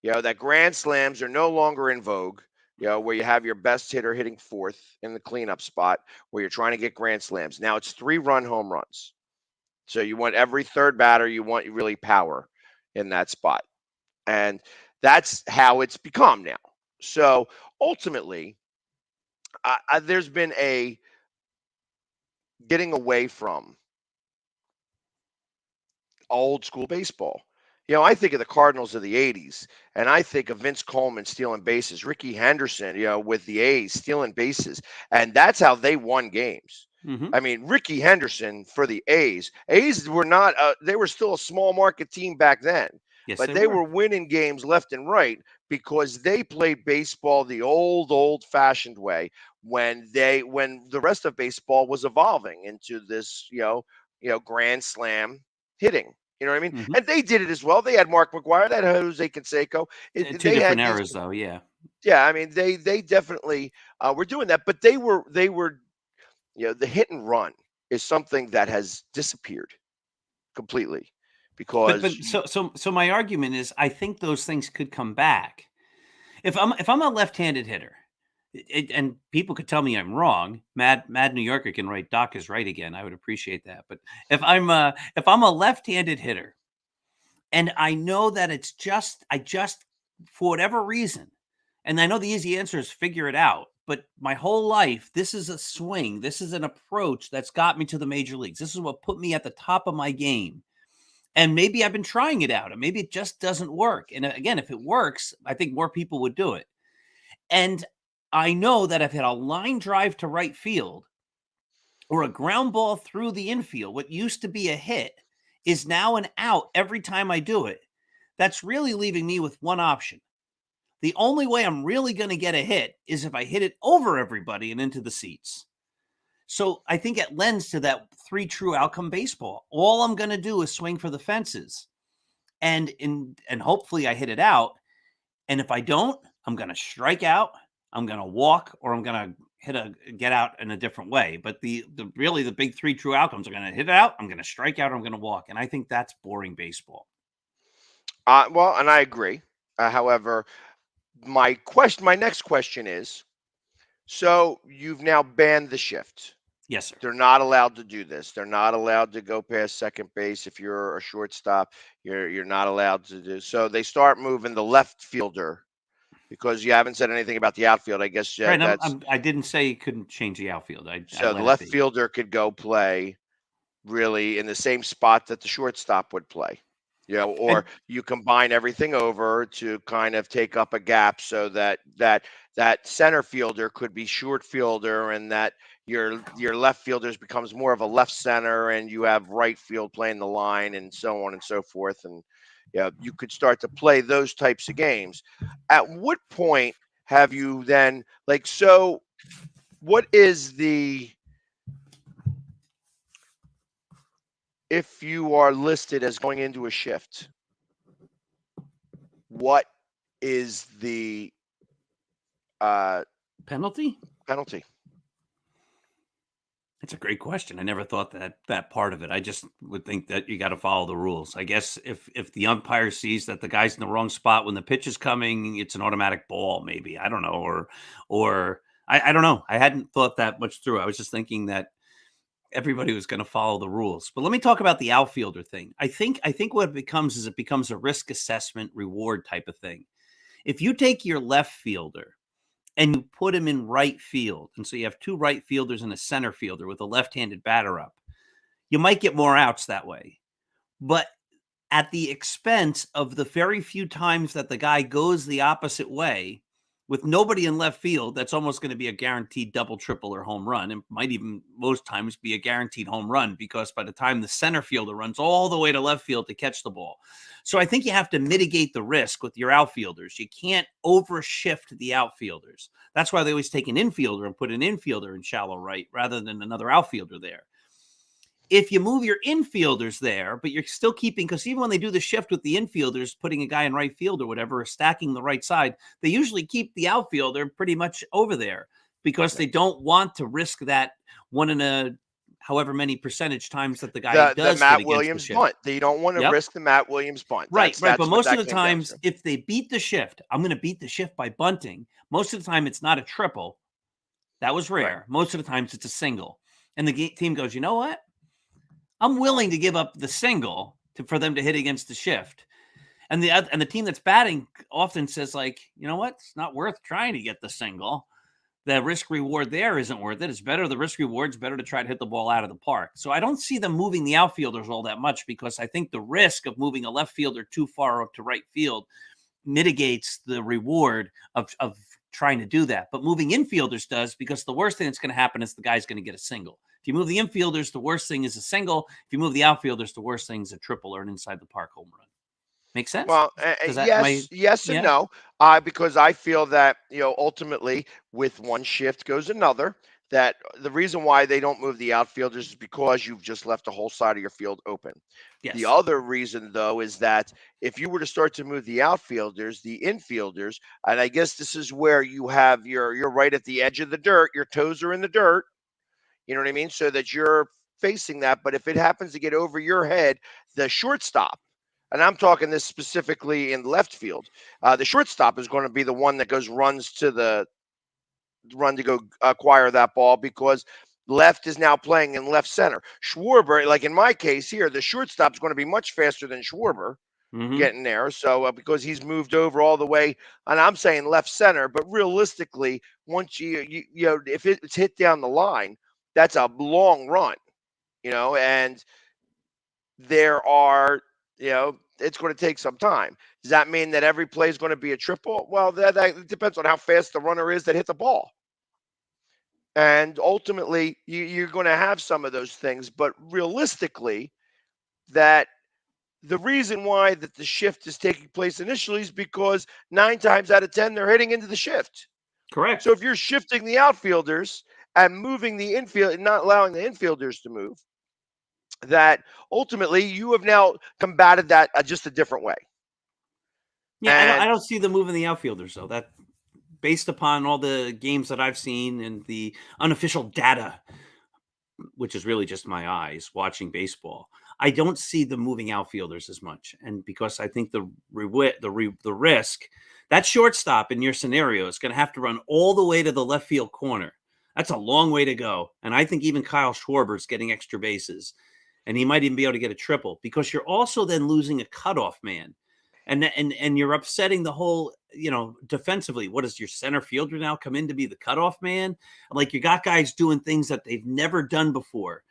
That grand slams are no longer in vogue. Where you have your best hitter hitting fourth in the cleanup spot, where you're trying to get grand slams. Now it's 3-run home runs. So you want every third batter, you want really power in that spot. And that's how it's become now. So ultimately, there's been a getting away from old school baseball. I think of the Cardinals of the 80s, and I think of Vince Coleman stealing bases, Ricky Henderson, with the A's stealing bases, and that's how they won games. Hmm. I mean, Ricky Henderson for the A's were not, they were still a small market team back then, Yes, but they they were. were winning games left and right because they played baseball the old fashioned way when the rest of baseball was evolving into this, grand slam hitting. You know what I mean? Hmm. And they did it as well. They had Mark McGuire, they had Jose Canseco. Two They different had these, eras, though. Yeah. yeah. I mean, they definitely were doing that, but they were the hit and run is something that has disappeared completely But because but so my argument is I think those things could come back. If I'm a left-handed hitter, and people could tell me I'm wrong. Mad New Yorker can write Doc is right again. I would appreciate that. But if I'm a left-handed hitter, and I know that I just for whatever reason, and I know the easy answer is figure it out. But my whole life, this is a swing. This is an approach that's got me to the major leagues. This is what put me at the top of my game. And maybe I've been trying it out, and maybe it just doesn't work. And again, if it works, I think more people would do it. And I know that I've had a line drive to right field or a ground ball through the infield. What used to be a hit is now an out every time I do it. That's really leaving me with one option. The only way I'm really going to get a hit is if I hit it over everybody and into the seats. So I think it lends to that 3 true outcome baseball. All I'm going to do is swing for the fences, and hopefully I hit it out. And if I don't, I'm going to strike out, I'm going to walk, or I'm going to get out in a different way. But the big 3 true outcomes are going to hit it out, I'm going to strike out, or I'm going to walk. And I think that's boring baseball. well, and I agree. However, my next question is: so you've now banned the shift. Yes, sir. They're not allowed to do this. They're not allowed to go past second base if you're a shortstop. You're not allowed to do. So they start moving the left fielder because you haven't said anything about the outfield. I guess Right. that's I didn't say you couldn't change the outfield. I so. let The it left be. fielder could go play really in the same spot that the shortstop would play. Or you combine everything over to kind of take up a gap so that center fielder could be short fielder, and that your left fielders becomes more of a left center, and you have right field playing the line, and so on and so forth. And you could start to play those types of games. At what point have you then so? What is the if you are listed as going into a shift, what is the Penalty? penalty? It's a great question. I never thought that part of it. I just would think that you got to follow the rules. I guess if the umpire sees that the guy's in the wrong spot when the pitch is coming, it's an automatic ball. Maybe, I don't know, or I don't know. I hadn't thought that much through. I was just thinking that everybody was going to follow the rules. But let me talk about the outfielder thing. I think what it becomes a risk assessment reward type of thing. If you take your left fielder and you put him in right field, and so you have 2 right fielders and a center fielder with a left-handed batter up, you might get more outs that way. But at the expense of the very few times that the guy goes the opposite way with nobody in left field, that's almost going to be a guaranteed double, triple, or home run. It might even most times be a guaranteed home run, because by the time the center fielder runs all the way to left field to catch the ball. So I think you have to mitigate the risk with your outfielders. You can't overshift the outfielders. That's why they always take an infielder and put an infielder in shallow right rather than another outfielder there. If you move your infielders there, but you're still keeping, because even when they do the shift with the infielders, putting a guy in right field or whatever, or stacking the right side, they usually keep the outfielder pretty much over there because they don't want to risk that one in a however many percentage times that the guy does the Matt Williams bunt. They don't want to risk the Matt Williams bunt. Right. But most of the times, if they beat the shift, I'm going to beat the shift by bunting. Most of the time, it's not a triple. That was rare. Right. Most of the times, it's a single. And the team goes, you know what? I'm willing to give up the single for them to hit against the shift. And the team that's batting often says, like, you know what? It's not worth trying to get the single. the risk reward there isn't worth it. It's better. The risk reward's better to try to hit the ball out of the park. So I don't see them moving the outfielders all that much because I think the risk of moving a left fielder too far up to right field mitigates the reward of trying to do that. But moving infielders does, because the worst thing that's going to happen is the guy's going to get a single. If you move the infielders, the worst thing is a single. If you move the outfielders, the worst thing is a triple or an inside the park home run. Make sense? Well, yes and no, because I feel that, ultimately with one shift goes another. That the reason why they don't move the outfielders is because you've just left the whole side of your field open. Yes. The other reason, though, is that if you were to start to move the outfielders, the infielders, and I guess this is where you're right at the edge of the dirt, your toes are in the dirt. You know what I mean? So that you're facing that. But if it happens to get over your head, the shortstop, and I'm talking this specifically in left field, the shortstop is going to be the one that runs to go acquire that ball, because left is now playing in left center. Schwarber, like in my case here, the shortstop is going to be much faster than Schwarber getting there. So because he's moved over all the way, and I'm saying left center, but realistically, once if it's hit down the line, that's a long run, and there are, it's going to take some time. Does that mean that every play is going to be a triple? Well, that depends on how fast the runner is that hit the ball. And ultimately, you're going to have some of those things. But realistically, that the reason why that the shift is taking place initially is because 9 times out of 10, they're hitting into the shift. Correct. So if you're shifting the outfielders and moving the infield and not allowing the infielders to move, that ultimately you have now combated that just a different way. Yeah, I don't see them moving the outfielders, though. That, based upon all the games that I've seen and the unofficial data, which is really just my eyes watching baseball, I don't see them moving outfielders as much. And because I think the risk, that shortstop in your scenario is going to have to run all the way to the left field corner. That's a long way to go. And I think even Kyle Schwarber is getting extra bases, and he might even be able to get a triple, because you're also then losing a cutoff man. And you're upsetting the whole, defensively. What does your center fielder now come in to be the cutoff man? Like, you got guys doing things that they've never done before.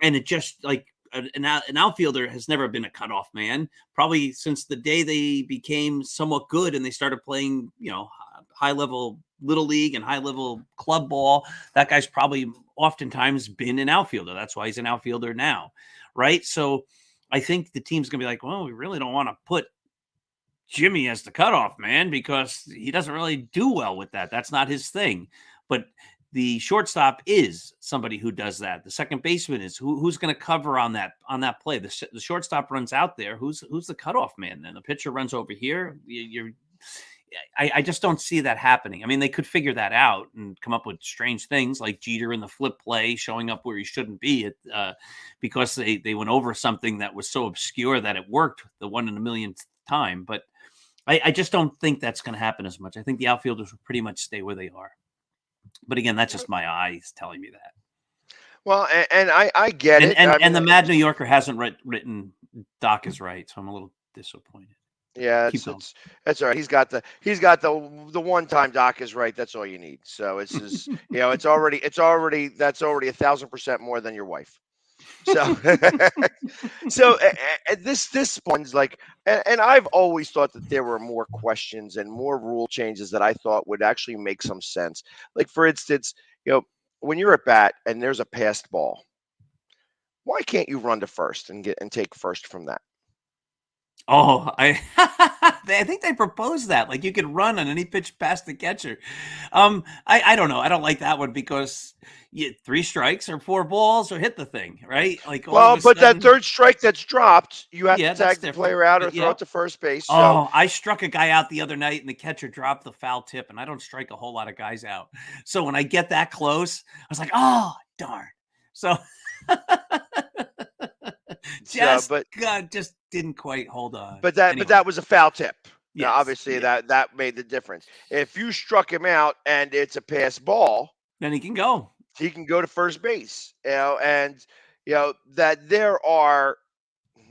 And it just, like, an outfielder has never been a cutoff man, probably since the day they became somewhat good and they started playing, high level little league and high level club ball. That guy's probably oftentimes been an outfielder. That's why he's an outfielder now. Right. So I think the team's going to be like, well, we really don't want to put Jimmy as the cutoff man because he doesn't really do well with that. That's not his thing. But the shortstop is somebody who does that. The second baseman is who's going to cover on that play. The shortstop runs out there. Who's the cutoff man then? The pitcher runs over here. I just don't see that happening. I mean, they could figure that out and come up with strange things like Jeter in the flip play showing up where he shouldn't be, because they went over something that was so obscure that it worked the 1 in a millionth time. But I just don't think that's going to happen as much. I think the outfielders will pretty much stay where they are. But again, that's just my eyes telling me that. Well, and I get it. And the Mad New Yorker hasn't written Doc is right, so I'm a little disappointed. Yeah, that's all right. He's got the one time Doc is right. That's all you need. So it's just, that's already 1,000% more than your wife. So, this one's like, and I've always thought that there were more questions and more rule changes that I thought would actually make some sense. Like, for instance, when you're at bat and there's a passed ball, why can't you run to first and take first from that? Oh, I think they proposed that. Like, you could run on any pitch past the catcher. I don't know. I don't like that one because 3 strikes or 4 balls or hit the thing, right? Like, that third strike that's dropped, you have to tag the player out or throw it to first base. So. Oh, I struck a guy out the other night and the catcher dropped the foul tip, and I don't strike a whole lot of guys out. So when I get that close, I was like, oh, darn. So just didn't quite hold on. But that was a foul tip. Yes, now, obviously, that made the difference. If you struck him out and it's a pass ball, then he can go. He can go to first base. And that there are.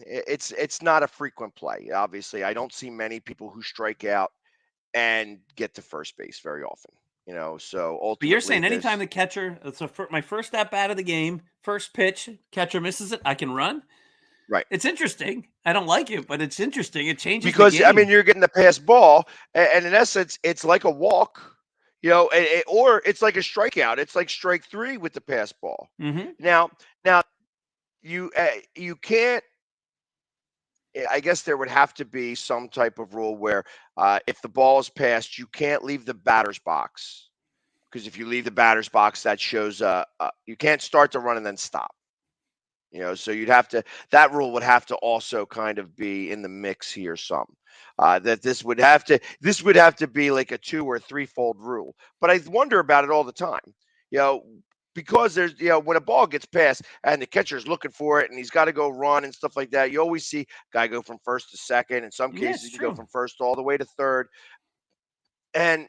It's not a frequent play. Obviously, I don't see many people who strike out and get to first base very often. So ultimately, But you're saying anytime this- the catcher, my first at bat of the game, first pitch, catcher misses it, I can run. right. It's interesting. I don't like it, but it's interesting. It changes Because the game. you're getting the pass ball, and in essence, it's like a walk, or it's like a strikeout. It's like strike 3 with the pass ball. Mm-hmm. Now, you can't. I guess there would have to be some type of rule where if the ball is passed, you can't leave the batter's box, because if you leave the batter's box, that shows you can't start to run and then stop. So that rule would have to also kind of be in the mix here some. That this would have to be like a 2 or 3-fold rule. But I wonder about it all the time. Because there's when a ball gets passed and the catcher's looking for it and he's got to go run and stuff like that, you always see guy go from first to second. In some Yeah, cases, it's you go true. from first all the way to third. And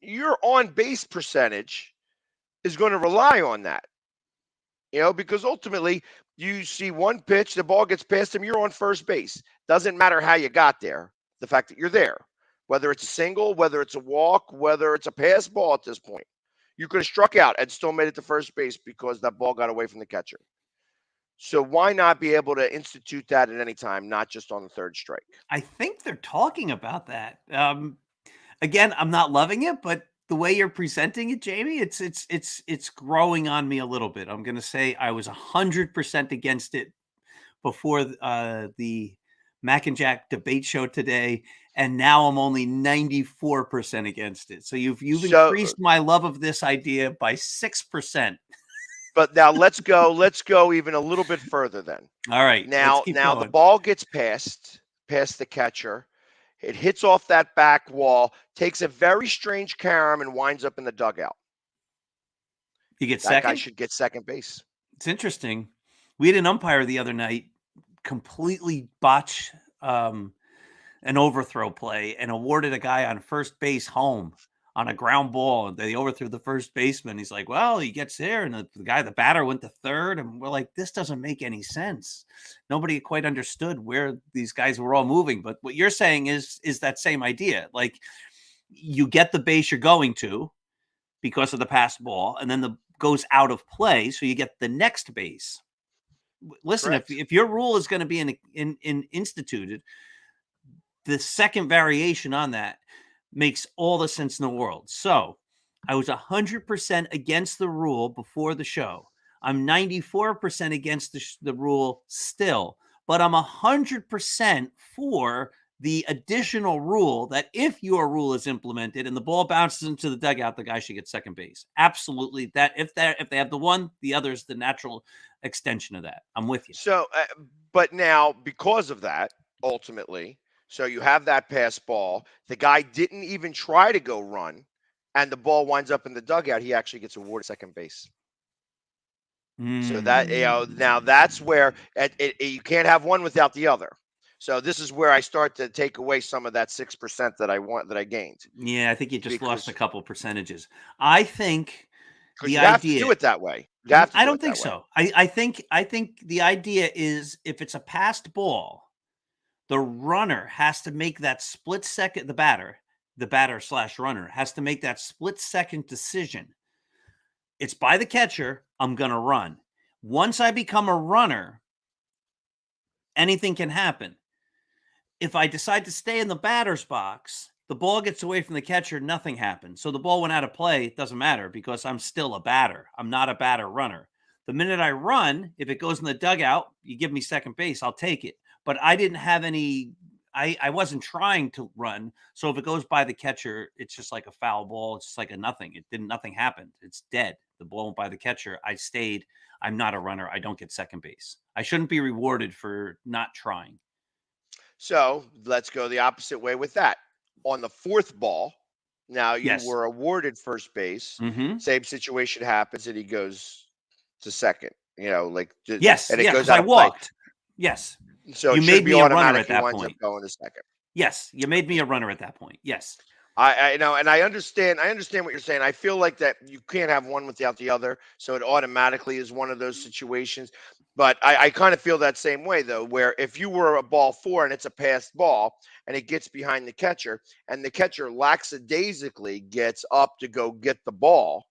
your on base percentage is going to rely on that. Because ultimately you see one pitch, the ball gets past him, you're on first base. Doesn't matter how you got there, the fact that you're there, whether it's a single, whether it's a walk, whether it's a pass ball at this point. You could have struck out and still made it to first base because that ball got away from the catcher. So why not be able to institute that at any time, not just on the third strike? I think they're talking about that. Again, I'm not loving it, but the way you're presenting it, Jamie, it's growing on me a little bit. I'm going to say I was 100% against it before the Mac and Jack debate show today, and now I'm only 94% against it. So you've increased my love of this idea by 6%. But now let's go even a little bit further then. All right. Now the ball gets past the catcher. It hits off that back wall, takes a very strange carom, and winds up in the dugout. You get that second? guy should get second base. It's interesting. We had an umpire the other night completely botch an overthrow play and awarded a guy on first base home on a ground ball. They overthrew the first baseman. He's like, well, he gets there, and the batter went to third, and we're like, this doesn't make any sense. Nobody quite understood where these guys were all moving. But what you're saying is that same idea. Like, you get the base you're going to because of the pass ball, and then the goes out of play, so you get the next base. Listen, if your rule is going to be instituted, the second variation on that makes all the sense in the world. So I was 100% against the rule before the show. I'm 94% against the rule still, but I'm 100% for the additional rule that if your rule is implemented and the ball bounces into the dugout, the guy should get second base. Absolutely. That if they have the one, the other is the natural extension of that. I'm with you. So, but now because of that, ultimately, so you have that pass ball. The guy didn't even try to go run, and the ball winds up in the dugout. He actually gets awarded second base. So that now that's where you can't have one without the other. So this is where I start to take away some of that 6% that I gained. Yeah, I think you just lost a couple percentages. I think the you idea have to do it that way. I don't think so. I think the idea is if it's a passed ball, the runner has to make that split second. The batter/runner has to make that split second decision. It's by the catcher. I'm going to run. Once I become a runner, anything can happen. If I decide to stay in the batter's box, the ball gets away from the catcher, nothing happens. So the ball went out of play. It doesn't matter because I'm still a batter. I'm not a batter runner. The minute I run, if it goes in the dugout, you give me second base, I'll take it. But I didn't have any, I wasn't trying to run. So if it goes by the catcher, it's just like a foul ball. It's just like a nothing. Nothing happened. It's dead. The ball went by the catcher. I stayed. I'm not a runner. I don't get second base. I shouldn't be rewarded for not trying. So let's go the opposite way with that. On the fourth ball, now you were awarded first base. Mm-hmm. Same situation happens, and he goes to second. Yes, and it goes I out of walked. play. Yes. So you it made should be me a automatic. runner at that he winds point. Up going to second. Yes, you made me a runner at that point. Yes. I know, and I understand. I understand what you're saying. I feel like that you can't have one without the other, so it automatically is one of those situations. But I kind of feel that same way though, where if you were a ball four and it's a passed ball and it gets behind the catcher and the catcher lackadaisically gets up to go get the ball,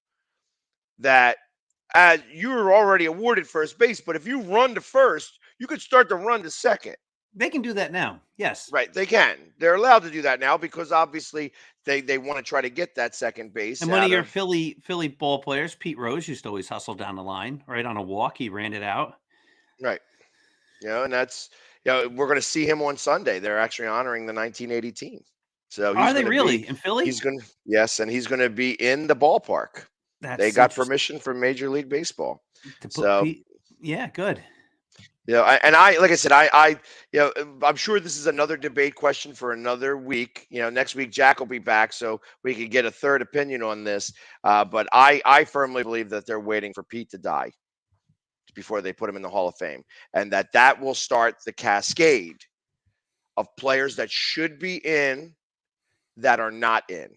that you're already awarded first base. But if you run to first, you could start to run to second. They can do that now. Yes. Right, they can. They're allowed to do that now because obviously they want to try to get that second base. And one of out your Philly ball players, Pete Rose, used to always hustle down the line, right on a walk. He ran it out. right, and that's we're going to see him on Sunday. They're actually honoring the 1980 team. So Are they really in Philly? He's going to and he's going to be in the ballpark. They got permission from Major League Baseball. To put So yeah, good. Like I said, I'm sure this is another debate question for another week. Next week Jack will be back, so we could get a third opinion on this. But I firmly believe that they're waiting for Pete to die before they put him in the Hall of Fame, and that will start the cascade of players that should be in that are not in.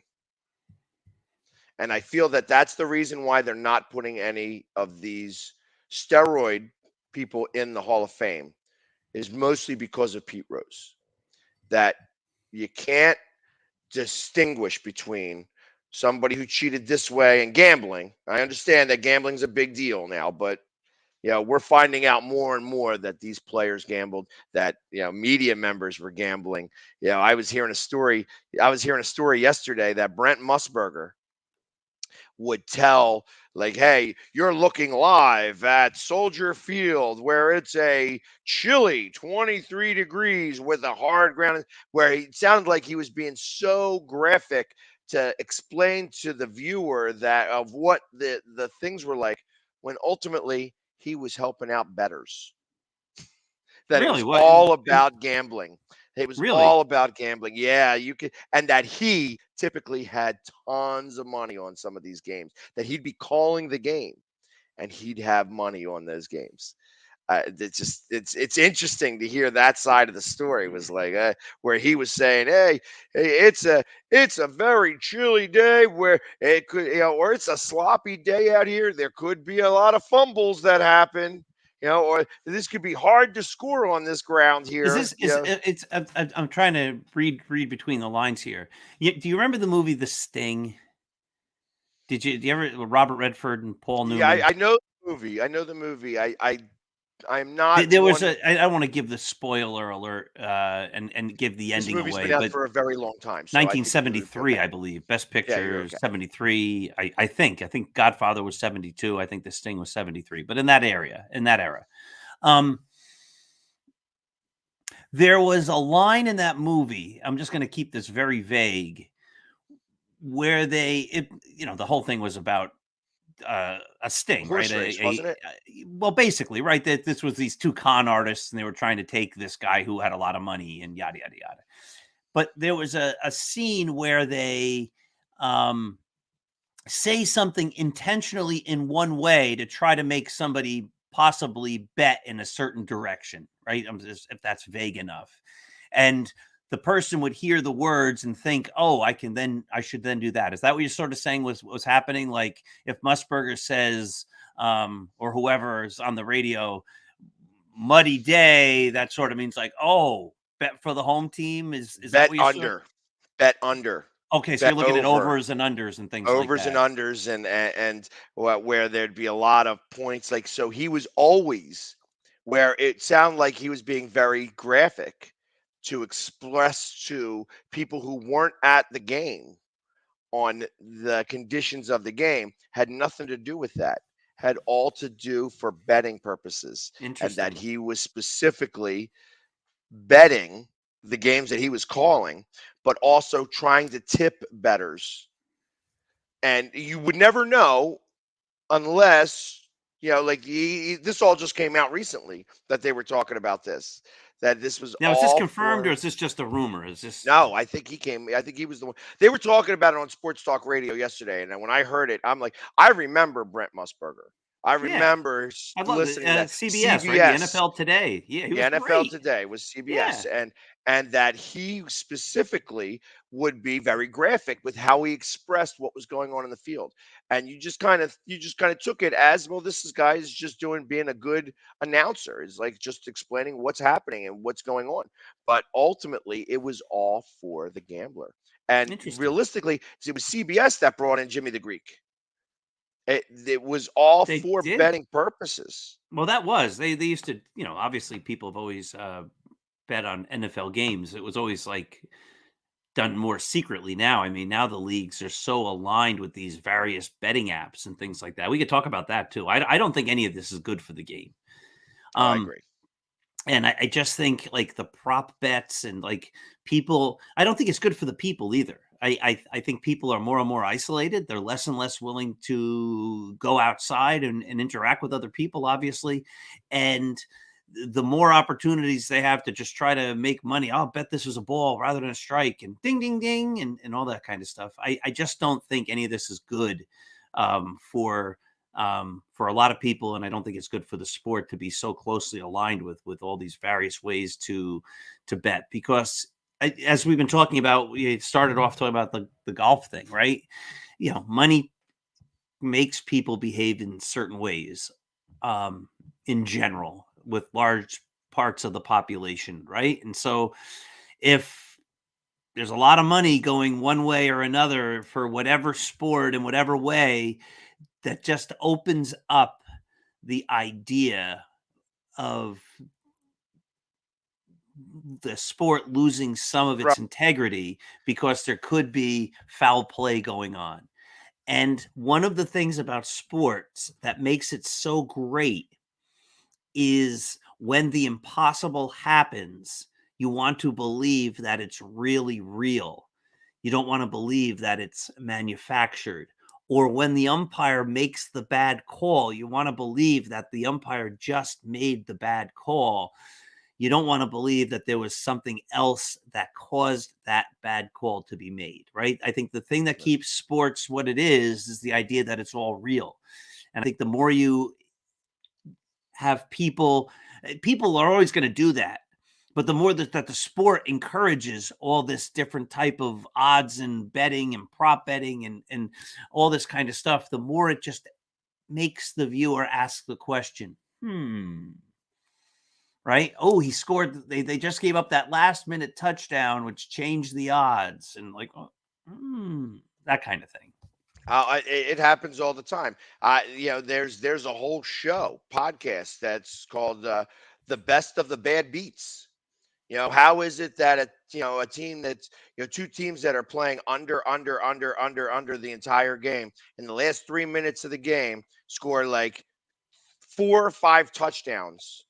And I feel that that's the reason why they're not putting any of these steroid people in the Hall of Fame is mostly because of Pete Rose. That you can't distinguish between somebody who cheated this way and gambling. I understand that gambling's a big deal now, but we're finding out more and more that these players gambled, that media members were gambling. I was hearing a story yesterday that Brent Musburger would tell, like, hey, you're looking live at Soldier Field where it's a chilly 23 degrees with a hard ground, where it sounded like he was being so graphic to explain to the viewer that of what the things were like, when ultimately he was helping out bettors. That Really? it was all about gambling. It was Really? all about gambling. Yeah, you could, and that he typically had tons of money on some of these games. That he'd be calling the game, and he'd have money on those games. It's interesting to hear that side of the story. Was like where he was saying, hey, it's a very chilly day where it could, or it's a sloppy day out here. There could be a lot of fumbles that happen. Or this could be hard to score on this ground here. I'm trying to read between the lines here. Do you remember the movie The Sting? Do you ever, Robert Redford and Paul Newman? Yeah, I know the movie. I'm not. There was I don't want to give the spoiler alert and give the ending away. This movie's been out for a very long time. So 1973, I believe. Best Picture, 73. I think Godfather was 72. I think The Sting was 73. But in that era, there was a line in that movie. I'm just going to keep this very vague, where the whole thing was about a sting, horse right? Race, wasn't it? Well, basically, right. That this was these two con artists, and they were trying to take this guy who had a lot of money, and yada yada yada. But there was a scene where they say something intentionally in one way to try to make somebody possibly bet in a certain direction, right? If that's vague enough, and the person would hear the words and think, "Oh, I should then do that." Is that what you're sort of saying was happening? Like if Musburger says, or whoever is on the radio, "Muddy day," that sort of means like, "Oh, bet for the home team." Is bet that what you're under? Bet under. Okay, so you're looking at overs and unders and things like that. Overs and unders, and where there'd be a lot of points. Like, so he was always, where it sounded like he was being very graphic to express to people who weren't at the game on the conditions of the game, had nothing to do with that, had all to do for betting purposes, and that he was specifically betting the games that he was calling, but also trying to tip bettors. And you would never know unless, this all just came out recently that they were talking about this. That this was now, is this confirmed or is this just a rumor? Is this? No, I think he was the one. They were talking about it on Sports Talk Radio yesterday, and when I heard it, I'm like, I remember Brent Musburger. I Yeah. remember I love it. listening to that. CBS, right? The NFL Today. Yeah, he The was NFL great. Today was Yeah. CBS, and that he specifically would be very graphic with how he expressed what was going on in the field. And you just kind of took it as, well, this is guys just being a good announcer. Is like just explaining what's happening and what's going on. But ultimately it was all for the gambler. And Interesting. realistically, it was CBS that brought in Jimmy the Greek. It was all They for did. betting purposes. Well, that was they used to, obviously people have always bet on NFL games. It was always like done more secretly now. I mean, now the leagues are so aligned with these various betting apps and things like that. We could talk about that too. I don't think any of this is good for the game. Oh, I agree. And I just think like the prop bets and like people, I don't think it's good for the people either. I think people are more and more isolated. They're less and less willing to go outside and interact with other people, obviously. And the more opportunities they have to just try to make money, I'll bet this was a ball rather than a strike, and ding, ding, ding, and all that kind of stuff. I just don't think any of this is good for a lot of people, and I don't think it's good for the sport to be so closely aligned with all these various ways to bet. Because as we've been talking about, we started off talking about the golf thing, right? Money makes people behave in certain ways, in general, with large parts of the population, right? And so if there's a lot of money going one way or another for whatever sport in whatever way, that just opens up the idea of the sport losing some of its integrity because there could be foul play going on. And one of the things about sports that makes it so great is when the impossible happens, you want to believe that it's really real. You don't want to believe that it's manufactured. Or when the umpire makes the bad call, you want to believe that the umpire just made the bad call. You don't want to believe that there was something else that caused that bad call to be made, right? I think the thing that keeps sports what it is the idea that it's all real. And I think the more you have people are always going to do that. But the more that the sport encourages all this different type of odds and betting and prop betting and all this kind of stuff, the more it just makes the viewer ask the question, right? Oh, he scored. They just gave up that last minute touchdown, which changed the odds, and like, that kind of thing. It happens all the time. There's a whole podcast that's called "The Best of the Bad Beats." How is it that a team that's two teams that are playing under the entire game, in the last 3 minutes of the game score like 4 or 5 touchdowns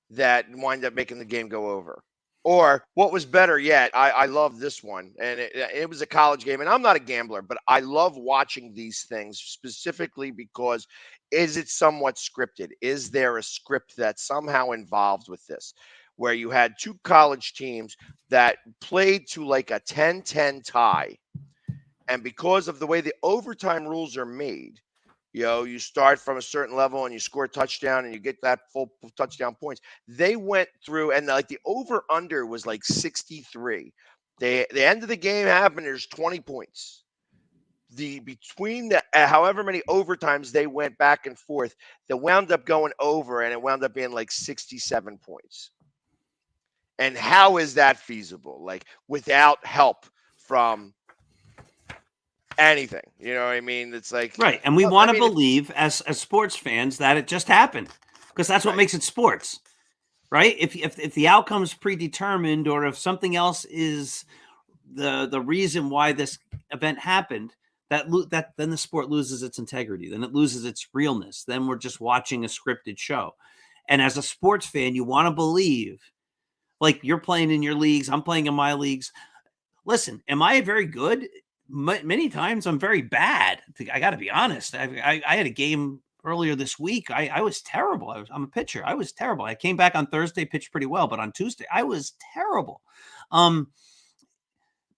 that wind up making the game go over? Or what was better yet, I love this one, and it was a college game, and I'm not a gambler, but I love watching these things specifically because is it somewhat scripted? Is there a script that's somehow involved with this? Where you had 2 college teams that played to like a 10-10 tie, and because of the way the overtime rules are made, you start from a certain level and you score a touchdown and you get that full touchdown points. They went through, and like the over under was like 63. The end of the game happened, there's 20 points. Between the however many overtimes they went back and forth, they wound up going over, and it wound up being like 67 points. And how is that feasible? Like without help from anything, you know what I mean? It's like, right. And we want to believe as sports fans that it just happened, because that's what makes it sports, right? If the outcome's predetermined, or if something else is the reason why this event happened, that then the sport loses its integrity. Then it loses its realness. Then we're just watching a scripted show. And as a sports fan, you want to believe, like, you're playing in your leagues, I'm playing in my leagues. Listen, am I very good? Many times I'm very bad. I got to be honest. I had a game earlier this week. I was terrible. I'm a pitcher. I was terrible. I came back on Thursday, pitched pretty well, but on Tuesday I was terrible.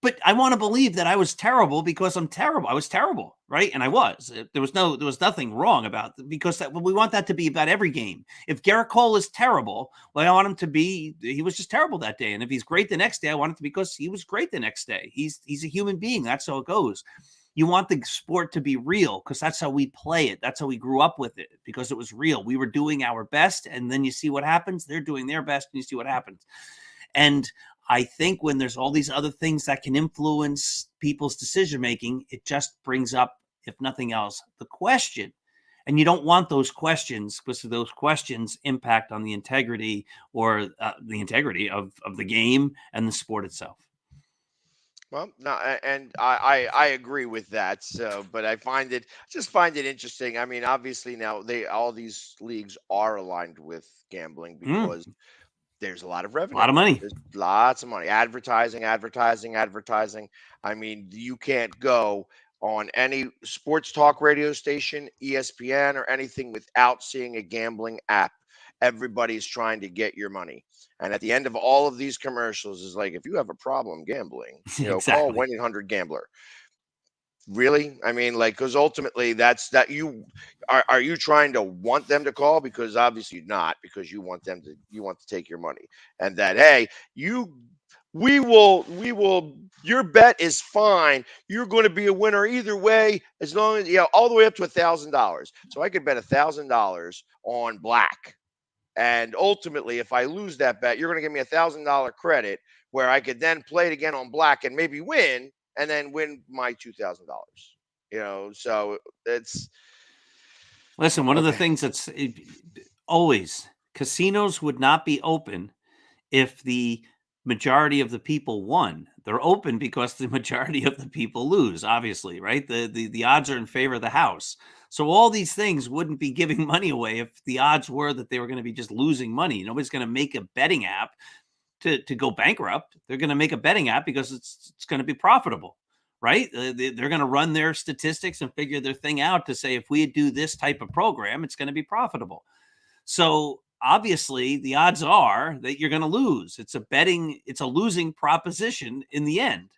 but I want to believe that I was terrible because I'm terrible. I was terrible, right? And I was. There was nothing wrong about it because we want that to be about every game. If Garrett Cole is terrible, well, I want him to be. He was just terrible that day, and if he's great the next day, I want it to be because he was great the next day. He's a human being. That's how it goes. You want the sport to be real because that's how we play it. That's how we grew up with it because it was real. We were doing our best, and then you see what happens. They're doing their best, and you see what happens. And I think when there's all these other things that can influence people's decision making, it just brings up, if nothing else, the question. And you don't want those questions because those questions impact on the integrity or the integrity of the game and the sport itself. Well, no, and I agree with that. So, but I just find it interesting. I mean, obviously now all these leagues are aligned with gambling because there's a lot of A revenue. lot of money. There's lots of money. Advertising. I mean, you can't go on any sports talk radio station, ESPN, or anything without seeing a gambling app. Everybody's trying to get your money. And at the end of all of these commercials is like, if you have a problem gambling, call Exactly. 1-800-GAMBLER. Really? I mean, like, because ultimately you are you trying to want them to call? Because obviously not, because you want to take your money. And that, hey, we will, your bet is fine. You're going to be a winner either way, as long as, all the way up to $1,000. So I could bet $1,000 on black. And ultimately, if I lose that bet, you're going to give me $1,000 credit where I could then play it again on black and maybe win and then win my $2,000. So it's. Listen, one of the Okay. things that's always casinos would not be open if the majority of the people won. They're open because the majority of the people lose, obviously, right? The odds are in favor of the house. So all these things wouldn't be giving money away if the odds were that they were going to be just losing money. Nobody's going to make a betting app to go bankrupt. They're going to make a betting app because it's going to be profitable, right? They're going to run their statistics and figure their thing out to say, if we do this type of program, it's going to be profitable. So obviously the odds are that you're going to lose. It's a losing proposition in the end.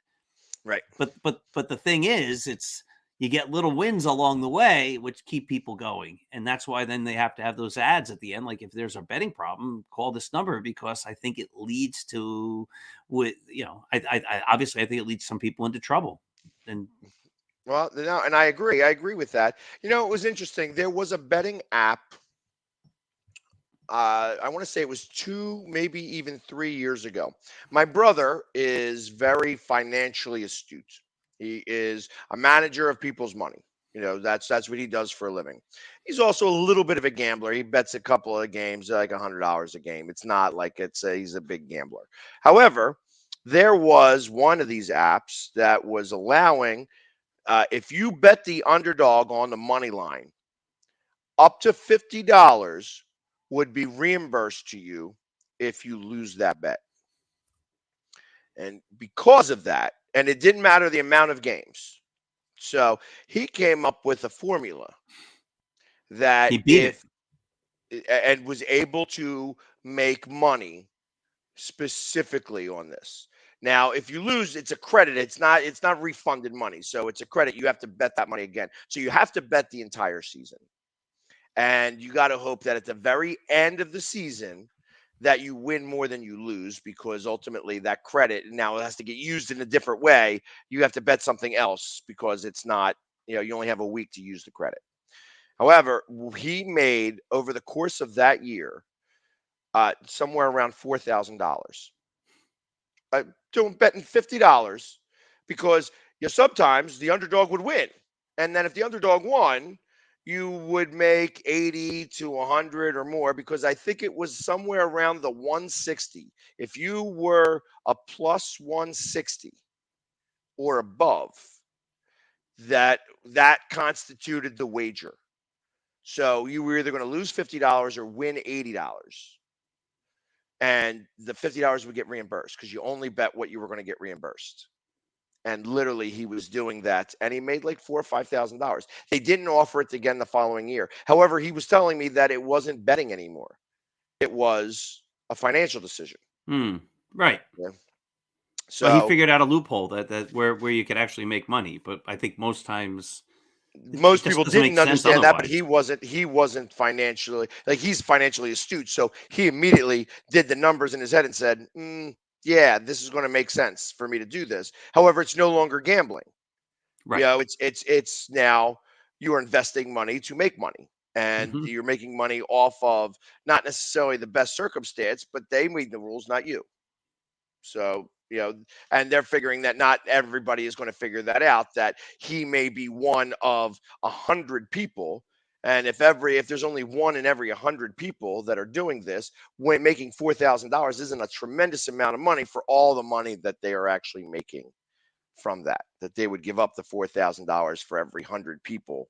Right. But the thing is, you get little wins along the way, which keep people going. And that's why then they have to have those ads at the end. Like, if there's a betting problem, call this number, because I think it leads to, I obviously I think it leads some people into trouble. And Well, no, and I agree. I agree with that. It was interesting. There was a betting app. I want to say it was 2, maybe even 3 years ago. My brother is very financially astute. He is a manager of people's money. That's what he does for a living. He's also a little bit of a gambler. He bets a couple of games, like $100 a game. It's not like he's a big gambler. However, there was one of these apps that was allowing, if you bet the underdog on the money line, up to $50 would be reimbursed to you if you lose that bet. And because of that, and it didn't matter the amount of games. So he came up with a formula that he beat it. And was able to make money specifically on this. Now, if you lose, it's a credit. It's not refunded money. So it's a credit. You have to bet that money again. So you have to bet the entire season. And you got to hope that at the very end of the season that you win more than you lose, because ultimately that credit now has to get used in a different way. You have to bet something else because it's not, you only have a week to use the credit. However, he made, over the course of that year, somewhere around $4,000. Doing betting $50 because sometimes the underdog would win. And then if the underdog won, you would make 80 to 100 or more, because I think it was somewhere around the 160. If you were a plus 160 or above, that constituted the wager. So you were either going to lose $50 or win $80. And the $50 would get reimbursed because you only bet what you were going to get reimbursed. And literally, he was doing that, and he made like $4,000 or $5,000. They didn't offer it again the following year. However, he was telling me that it wasn't betting anymore; it was a financial decision. Right. Yeah. So Well, he figured out a loophole that where you could actually make money, but I think most times it most just people doesn't make didn't sense understand that, but otherwise. he wasn't financially, like, he's financially astute, so he immediately did the numbers in his head and said, yeah, this is going to make sense for me to do this. However, it's no longer gambling. Right. It's now you are investing money to make money, and Mhm. you're making money off of not necessarily the best circumstance, but they made the rules, not you. So, and they're figuring that not everybody is going to figure that out, that he may be one of 100 people. And if there's only one in every 100 people that are doing this, when making $4,000 isn't a tremendous amount of money for all the money that they are actually making from that they would give up the $4,000 for every 100 people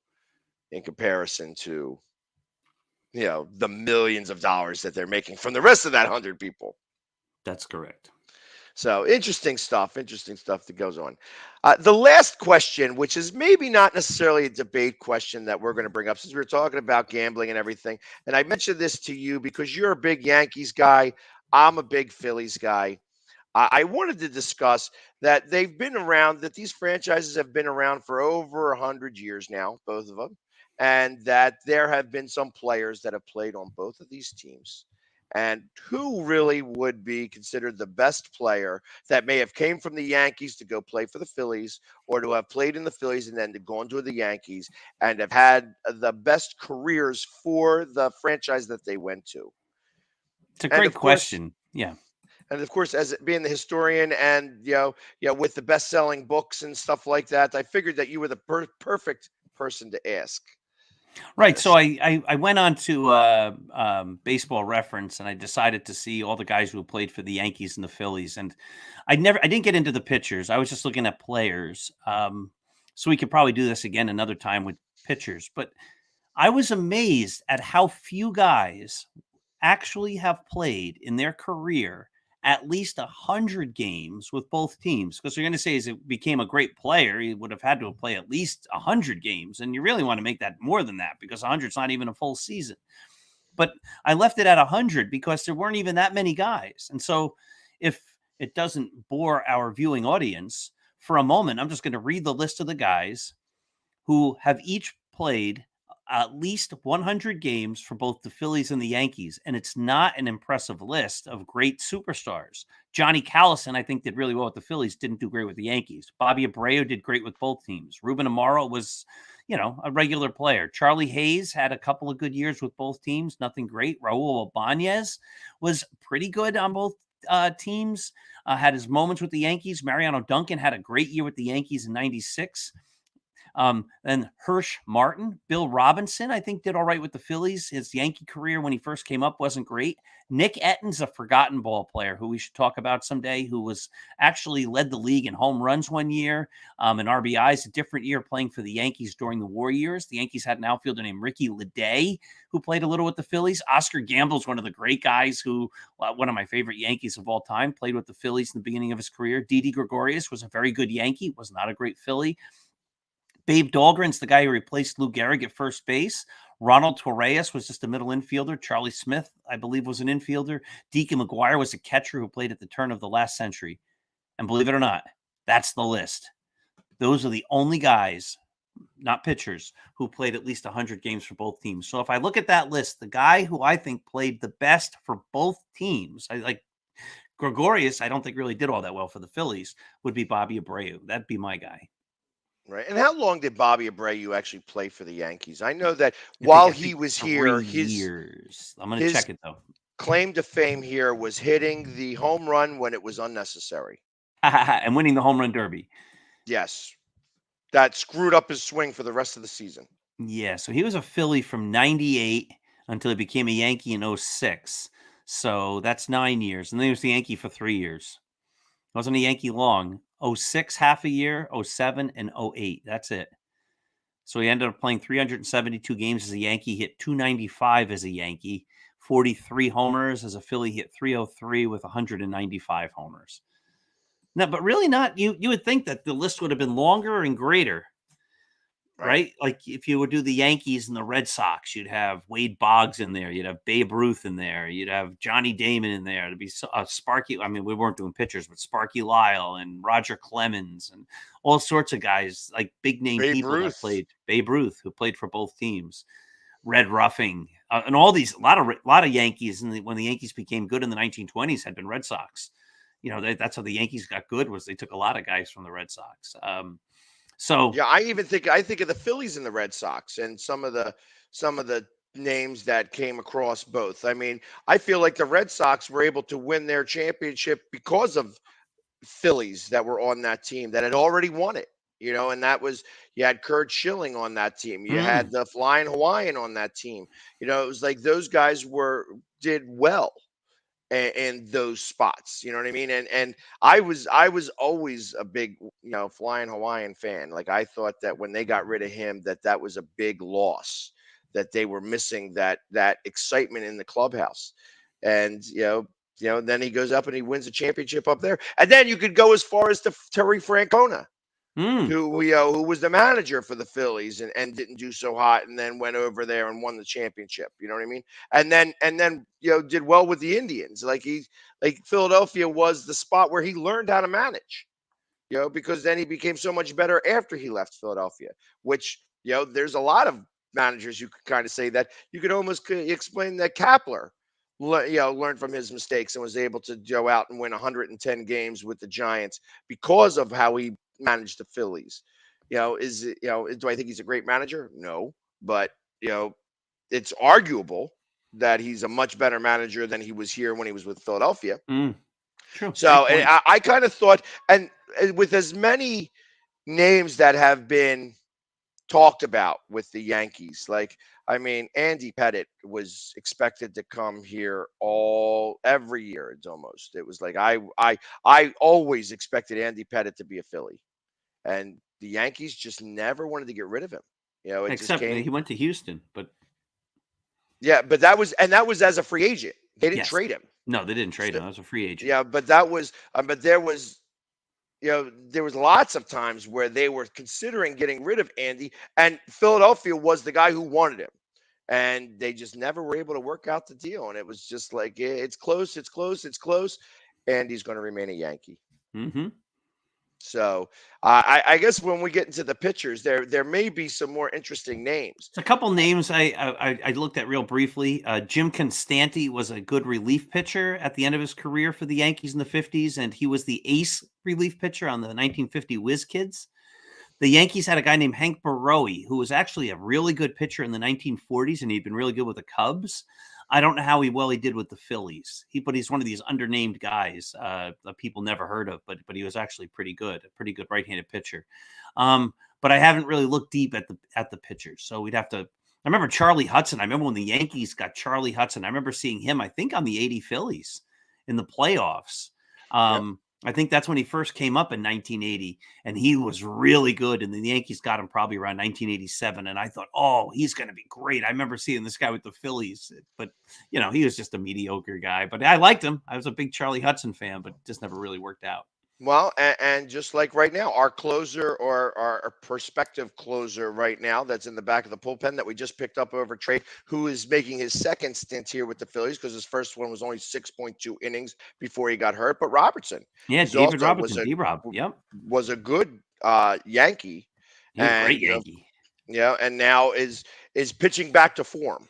in comparison to, the millions of dollars that they're making from the rest of that 100 people. That's correct. So interesting stuff that goes on. The last question, which is maybe not necessarily a debate question that we're going to bring up, since we were talking about gambling and everything. And I mentioned this to you because you're a big Yankees guy. I'm a big Phillies guy. I wanted to discuss that that these franchises have been around for over 100 years now, both of them, and that there have been some players that have played on both of these teams. And who really would be considered the best player that may have came from the Yankees to go play for the Phillies, or to have played in the Phillies and then to go into the Yankees and have had the best careers for the franchise that they went to? It's a And great of course, question. Yeah. as being the historian and with the best-selling books and stuff like that, I figured that you were the perfect person to ask Right. So this. I went on to Baseball Reference and I decided to see all the guys who played for the Yankees and the Phillies. And I didn't get into the pitchers. I was just looking at players. So we could probably do this again another time with pitchers. But I was amazed at how few guys actually have played in their career at least 100 games with both teams. Because you're going to say, as it became a great player, he would have had to play at least 100 games. And you really want to make that more than that, because 100 is not even a full season. But I left it at 100 because there weren't even that many guys. And so if it doesn't bore our viewing audience, for a moment, I'm just going to read the list of the guys who have each played at least 100 games for both the Phillies and the Yankees. And it's not an impressive list of great superstars. Johnny Callison, I think, did really well with the Phillies, didn't do great with the Yankees. Bobby Abreu did great with both teams. Ruben Amaro was, a regular player. Charlie Hayes had a couple of good years with both teams, nothing great. Raul Ibanez was pretty good on both teams, had his moments with the Yankees. Mariano Duncan had a great year with the Yankees in 96. Then Hirsch Martin, Bill Robinson, I think, did all right with the Phillies. His Yankee career when he first came up wasn't great. Nick Etton's a forgotten ball player who we should talk about someday, who was actually led the league in home runs one year, and RBIs a different year playing for the Yankees during the war years. The Yankees had an outfielder named Ricky Leday who played a little with the Phillies. Oscar Gamble's one of the great guys who, one of my favorite Yankees of all time, played with the Phillies in the beginning of his career. Didi Gregorius was a very good Yankee, was not a great Philly. Babe Dahlgren's the guy who replaced Lou Gehrig at first base. Ronald Torreyes was just a middle infielder. Charlie Smith, I believe, was an infielder. Deacon McGuire was a catcher who played at the turn of the last century. And believe it or not, that's the list. Those are the only guys, not pitchers, who played at least 100 games for both teams. So if I look at that list, the guy who I think played the best for both teams, I like Gregorius, I don't think really did all that well for the Phillies, would be Bobby Abreu. That'd be my guy. Right. And how long did Bobby Abreu actually play for the Yankees? I know that I while think he was 3 here, years. I'm going to his check it, though. claim to fame here was hitting the home run when it was unnecessary. And winning the home run derby. Yes. That screwed up his swing for the rest of the season. Yeah, so he was a Philly from 98 until he became a Yankee in 06. So that's 9 years. And then he was the Yankee for 3 years. Wasn't a Yankee long. 06, half a year, 07, and 08. That's it. So he ended up playing 372 games as a Yankee, hit 295 as a Yankee, 43 homers as a Philly, hit 303 with 195 homers. No, but really not. You would think that the list would have been longer and greater. right? Like if you would do the Yankees and the Red Sox, you'd have Wade Boggs in there, you'd have Babe Ruth in there, you'd have Johnny Damon in there. To be Sparky. I mean, we weren't doing pitchers, but Sparky Lyle and Roger Clemens and all sorts of guys, like big name Babe people Ruth. that played. Babe Ruth, who played for both teams. Red Ruffing, and all these a lot of Yankees. And when the Yankees became good in the 1920s, had been Red Sox. You know, that's how the Yankees got good, was they took a lot of guys from the Red Sox. So Yeah, I think of the Phillies and the Red Sox and some of the names that came across both. I mean, I feel like the Red Sox were able to win their championship because of Phillies that were on that team that had already won it. You know, and that was, you had Kurt Schilling on that team. You had the Flying Hawaiian on that team. You know, it was like those guys did well in those spots. You know what I mean? And I was always a big, Flying Hawaiian fan. Like, I thought that when they got rid of him, that was a big loss, that they were missing that excitement in the clubhouse. And then he goes up and he wins a championship up there. And then you could go as far as to Terry Francona, who was the manager for the Phillies and didn't do so hot, and then went over there and won the championship. You know what I mean? And then did well with the Indians. Like Philadelphia was the spot where he learned how to manage. Because then he became so much better after he left Philadelphia. Which there's a lot of managers you could kind of say that you could almost explain that Kapler learned from his mistakes and was able to go out and win 110 games with the Giants because of how he managed the Phillies. Do I think he's a great manager? No, but it's arguable that he's a much better manager than he was here when he was with Philadelphia. True. So I kind of thought, and with as many names that have been talked about with the Yankees, like, I mean, Andy Pettitte was expected to come here every year. It was like I always expected Andy Pettitte to be a Philly, and the Yankees just never wanted to get rid of him. Except he went to Houston, but but that was as a free agent. They didn't trade him. No, they didn't trade him. That was a free agent. Yeah, but that was, but there was lots of times where they were considering getting rid of Andy, and Philadelphia was the guy who wanted him, and they just never were able to work out the deal. And it was just like, it's close, and he's going to remain a Yankee. So I guess when we get into the pitchers, there may be some more interesting names. A couple names I looked at real briefly. Jim Constanti was a good relief pitcher at the end of his career for the Yankees in the 50s, and he was the ace relief pitcher on the 1950 Whiz Kids. The Yankees had a guy named Hank Borowy, who was actually a really good pitcher in the 1940s, and he'd been really good with the Cubs. I don't know how he did with the Phillies. But he's one of these undernamed guys that people never heard of, but he was actually a pretty good right-handed pitcher. But I haven't really looked deep at the pitchers, so we'd have to. I remember Charlie Hudson. I remember when the Yankees got Charlie Hudson. I remember seeing him, I think, on the '80 Phillies in the playoffs. I think that's when he first came up in 1980, and he was really good. And then the Yankees got him probably around 1987. And I thought, oh, he's going to be great. I remember seeing this guy with the Phillies, but he was just a mediocre guy. But I liked him. I was a big Charlie Hudson fan, but just never really worked out. Well, and just like right now, our closer or our prospective closer right now that's in the back of the bullpen that we just picked up over trade, who is making his second stint here with the Phillies because his first one was only 6.2 innings before he got hurt. But Robertson. Yeah, David Robertson, D-Rob. Yep. Was a good Yankee. Great Yankee. And now is pitching back to form.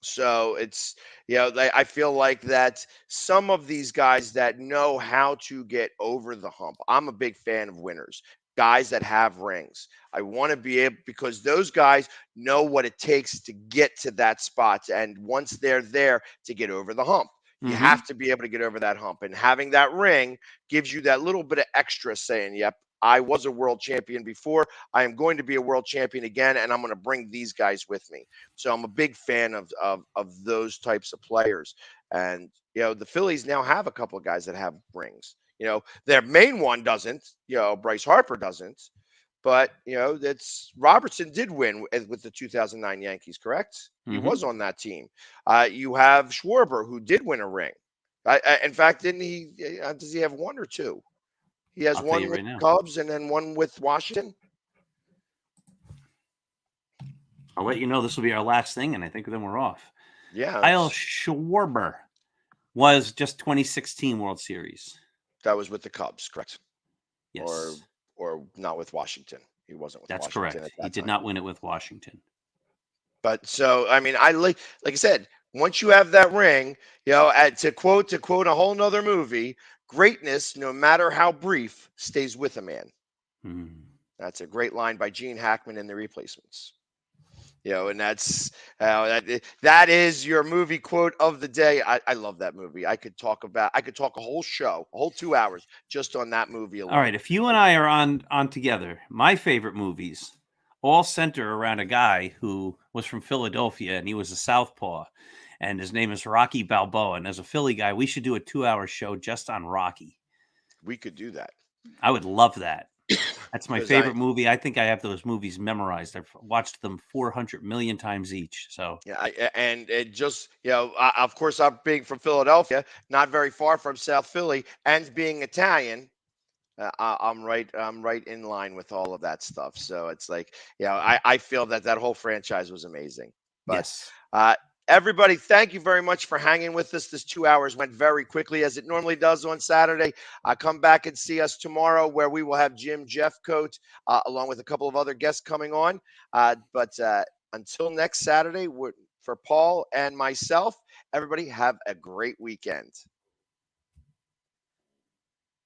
So it's, I feel like that some of these guys that know how to get over the hump. I'm a big fan of winners, guys that have rings. I want to be able, because those guys know what it takes to get to that spot. And once they're there, to get over the hump. You have to be able to get over that hump. And having that ring gives you that little bit of extra saying, yep, I was a world champion before. I am going to be a world champion again, and I'm going to bring these guys with me. So I'm a big fan of those types of players. And, the Phillies now have a couple of guys that have rings. Their main one doesn't. Bryce Harper doesn't. But, that's Robertson did win with the 2009 Yankees, correct? He was on that team. You have Schwarber, who did win a ring. In fact, didn't he? Does he have one or two? He has one with Cubs and then one with Washington. I'll let you know this will be our last thing, and I think then we're off. Yeah, Kyle Schwarber was just 2016 World Series. that was with the Cubs, correct? Yes, Or not with Washington. He wasn't with that's Washington correct. at that He did time. not win it with Washington. But so I mean, I like I said, once you have that ring, to quote a whole nother movie, greatness, no matter how brief, stays with a man. Hmm. That's a great line by Gene Hackman in The Replacements. And that's that is your movie quote of the day. I love that movie. I could talk a whole show, a whole 2 hours just on that movie alone. All right, if you and I are on together, my favorite movies all center around a guy who was from Philadelphia and he was a southpaw, and his name is Rocky Balboa. And as a Philly guy, we should do a 2-hour show just on Rocky. We could do that. I would love that. That's my Because favorite movie. I think I have those movies memorized. I've watched them 400 million times each. So Yeah, and it just of course, I'm being from Philadelphia, not very far from South Philly, and being Italian, I'm right in line with all of that stuff. So it's like, I feel that whole franchise was amazing. But yes. everybody, thank you very much for hanging with us. This 2 hours went very quickly, as it normally does on Saturday. Come back and see us tomorrow, where we will have Jim Jeffcoat, along with a couple of other guests coming on. But until next Saturday, for Paul and myself, everybody have a great weekend.